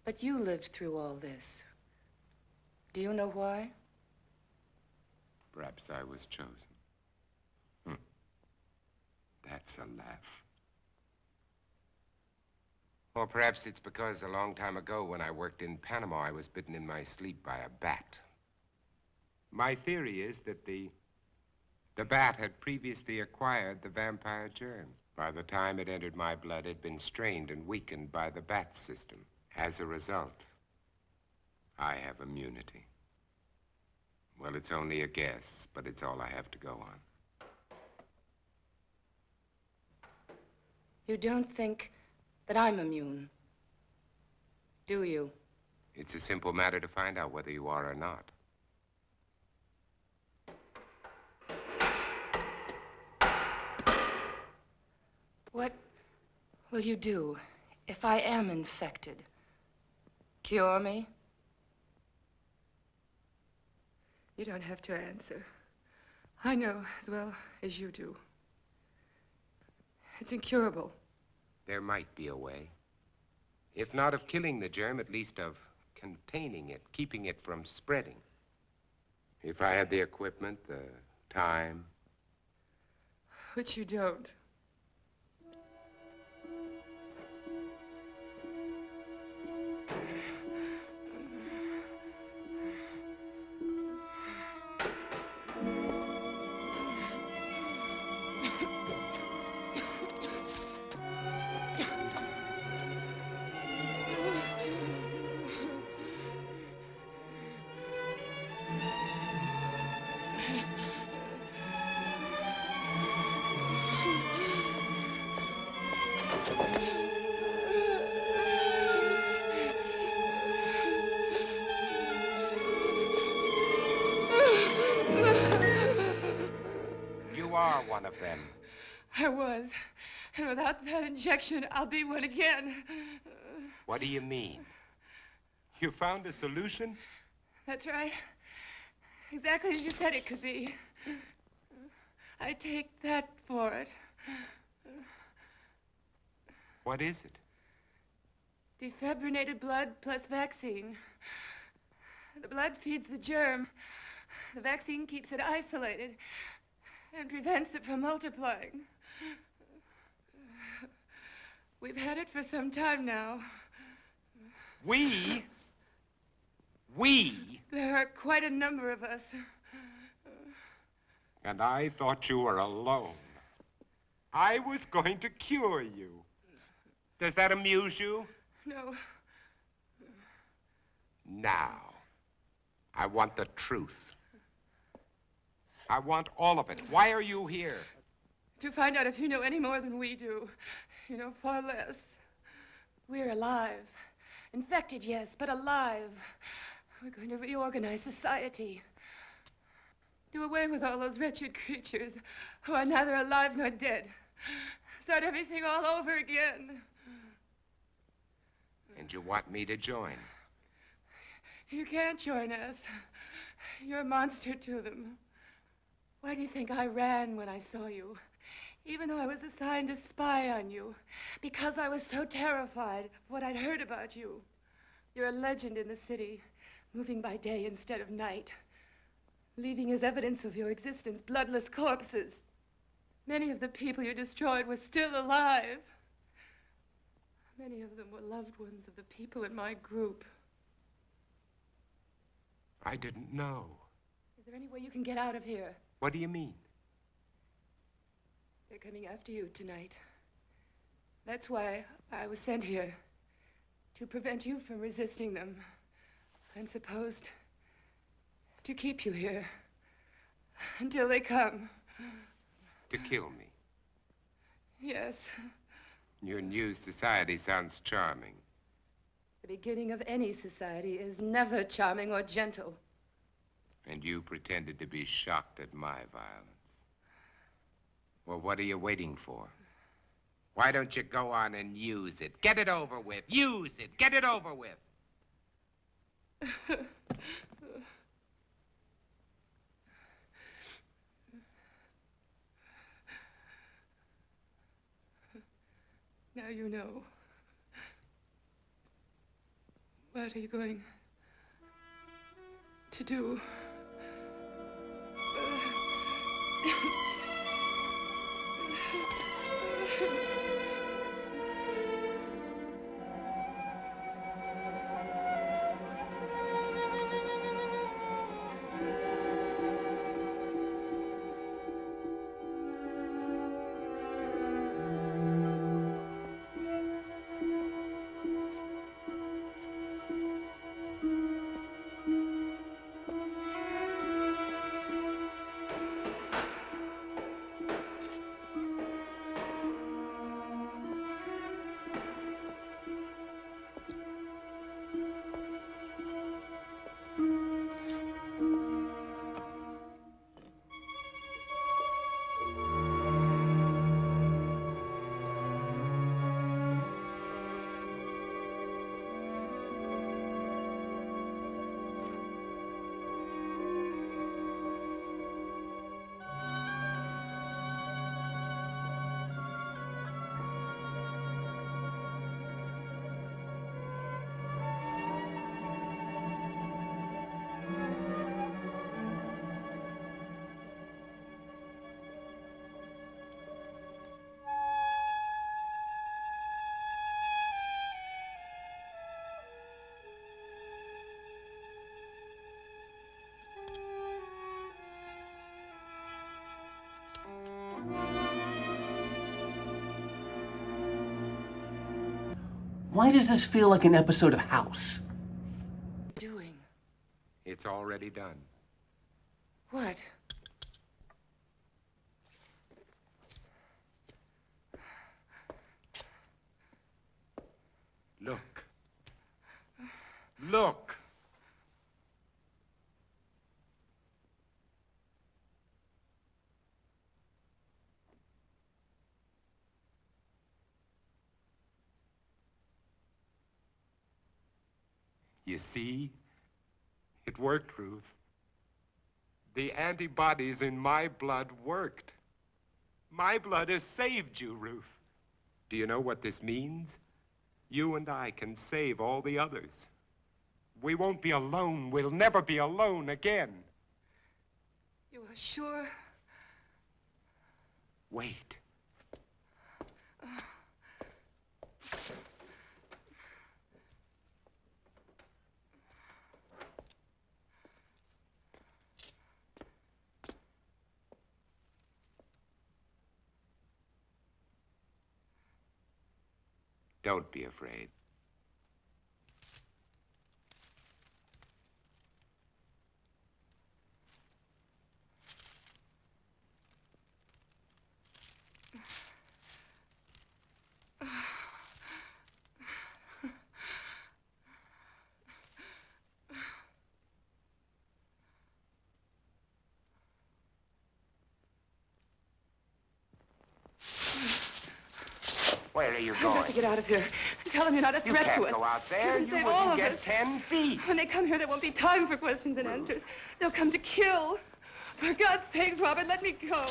But you lived through all this. Do you know why? Perhaps I was chosen. That's a laugh. Or perhaps it's because a long time ago when I worked in Panama, I was bitten in my sleep by a bat. My theory is that the bat had previously acquired the vampire germ. By the time it entered my blood, it had been strained and weakened by the bat system. As a result, I have immunity. Well, it's only a guess, but it's all I have to go on. You don't think that I'm immune, do you? It's a simple matter to find out whether you are or not. What will you do if I am infected? Cure me? You don't have to answer. I know as well as you do. It's incurable. There might be a way. If not of killing the germ, at least of containing it, keeping it from spreading. If I had the equipment, the time. Which you don't. You are one of them. I was. And without that injection, I'll be one again. What do you mean? You found a solution? That's right. Exactly as you said it could be. I take that for it. What is it? Defibrinated blood plus vaccine. The blood feeds the germ. The vaccine keeps it isolated and prevents it from multiplying. We've had it for some time now. We? There are quite a number of us. And I thought you were alone. I was going to cure you. Does that amuse you? No. Now, I want the truth. I want all of it. Why are you here? To find out if you know any more than we do. You know far less. We're alive. Infected, yes, but alive. We're going to reorganize society. Do away with all those wretched creatures who are neither alive nor dead. Start everything all over again. And you want me to join? You can't join us. You're a monster to them. Why do you think I ran when I saw you? Even though I was assigned to spy on you. Because I was so terrified of what I'd heard about you. You're a legend in the city, moving by day instead of night. Leaving as evidence of your existence bloodless corpses. Many of the people you destroyed were still alive. Many of them were loved ones of the people in my group. I didn't know. Is there any way you can get out of here? What do you mean? They're coming after you tonight. That's why I was sent here. To prevent you from resisting them. I'm supposed to keep you here. Until they come. To kill me? Yes. Your new society sounds charming. The beginning of any society is never charming or gentle. And you pretended to be shocked at my violence. Well, what are you waiting for? Why don't you go on and use it? Get it over with. Use it. Get it over with. Now you know. What are you going to do? Why does this feel like an episode of House? Doing? It's already done. What? Look. Look. You see? It worked, Ruth. The antibodies in my blood worked. My blood has saved you, Ruth. Do you know what this means? You and I can save all the others. We won't be alone. We'll never be alone again. You are sure? Wait. Don't be afraid. are you I've going? got to get out of here. Tell them you're not a You threat can't to us. go out there. You You can save all wouldn't of get us. 10 feet. When they come here, there won't be time for questions and answers. They'll come to kill. For God's sake, Robert, let me go.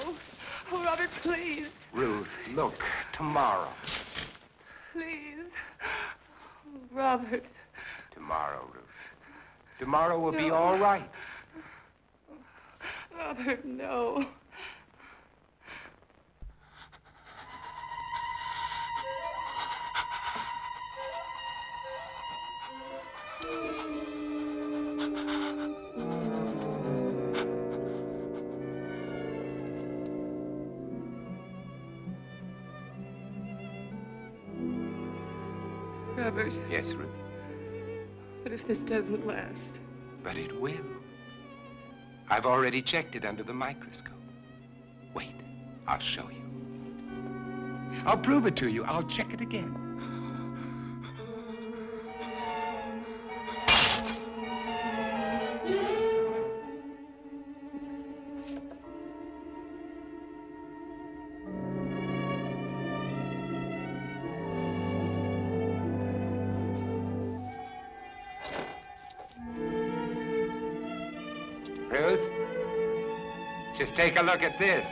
Oh, Robert, please. Ruth, look, tomorrow. Please. Oh, Robert. Tomorrow, Ruth. Tomorrow will be No. all right. Robert, no. Robert, Yes, Ruth. what if this doesn't last? But it will. I've already checked it under the microscope. Wait, I'll show you. I'll prove it to you. I'll check it again. Ruth, just take a look at this.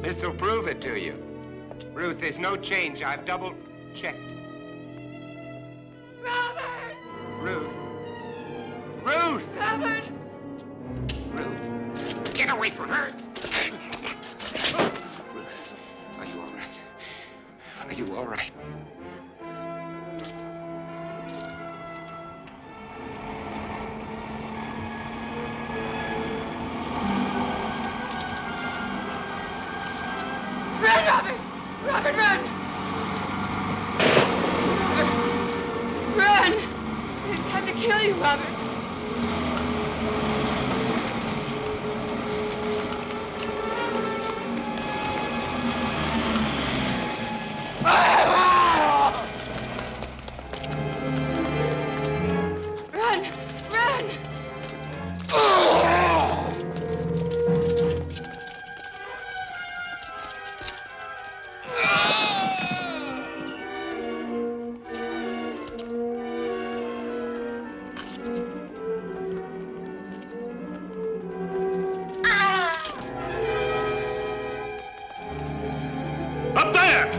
This'll prove it to you. Ruth, there's no change. I've double-checked. Robert! Ruth. Ruth! Robert! Ruth. Get away from her. Ruth, are you all right? Are you all right? Run, Robert! Robert, run! Run! They've come to kill you, Robert. Run! Run! Up there!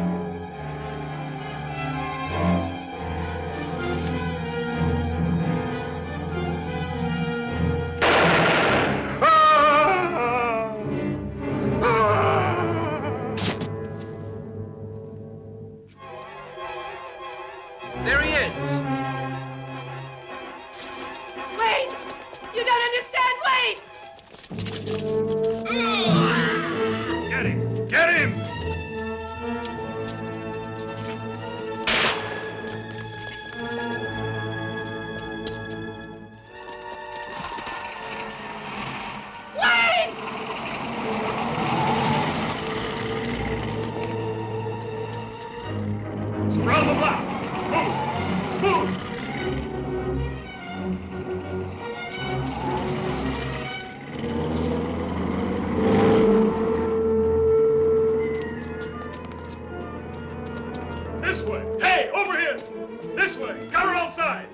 There he is. Wait! You don't understand! Wait! Get him! Get him! Wait! Surround the block! Move! Move! This way! Hey, over here! This way! Cover outside!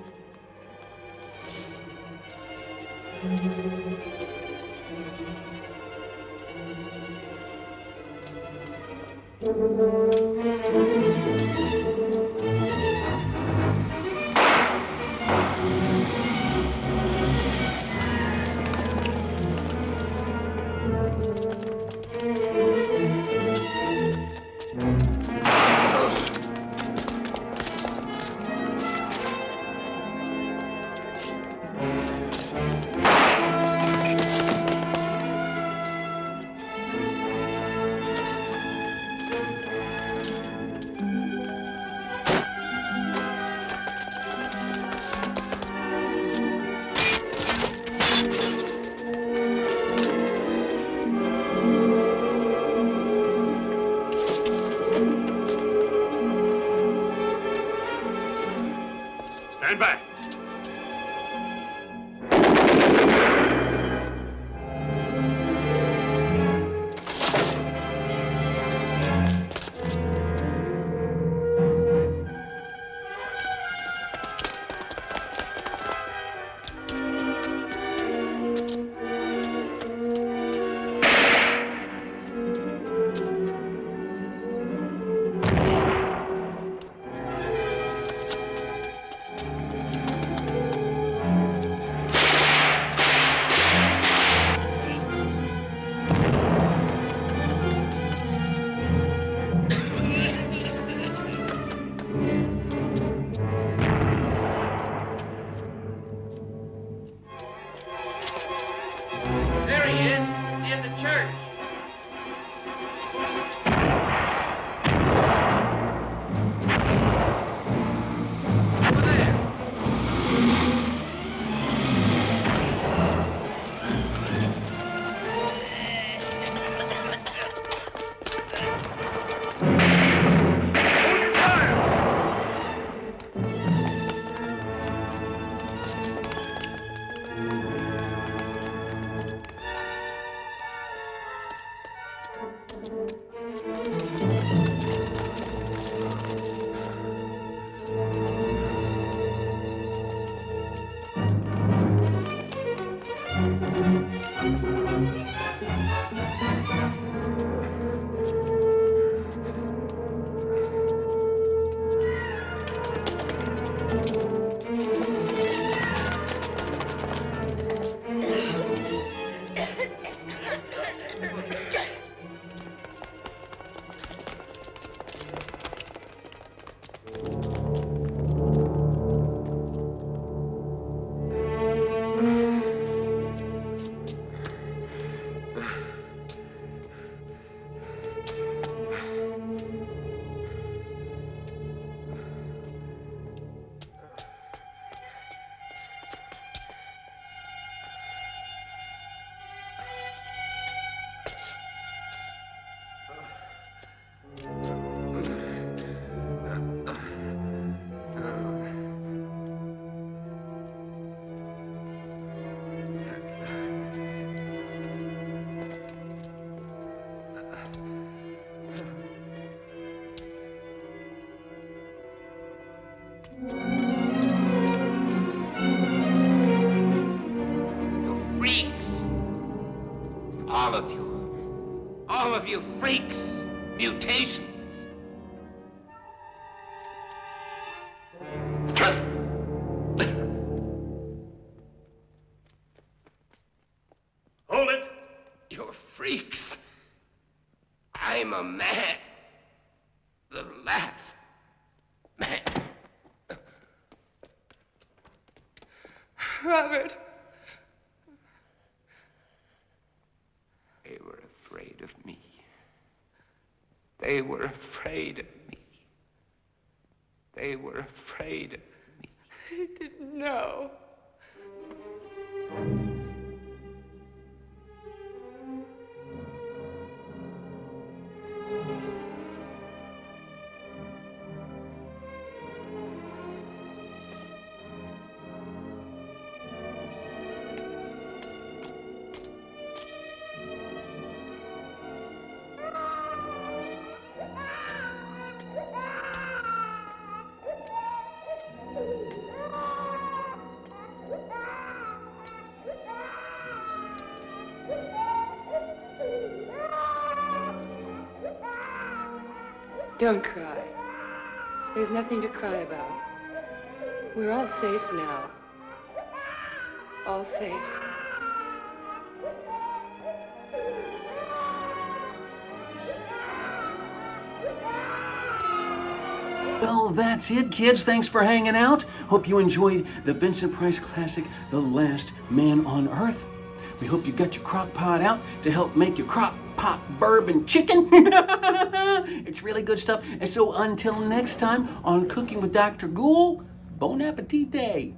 Stand back. Freaks! All of you. All of you freaks! Mutations! Hold it! You're freaks. I'm a man. The last man. Robert. They were afraid of me. They were afraid of me. They were afraid of me. I didn't know. Don't cry. There's nothing to cry about. We're all safe now. All safe. Well, that's it, kids. Thanks for hanging out. Hope you enjoyed the Vincent Price classic, The Last Man on Earth. We hope you got your crock pot out to help make your crock pot bourbon chicken. It's really good stuff. And so until next time on Cooking with Dr. Ghoul, bon appetit.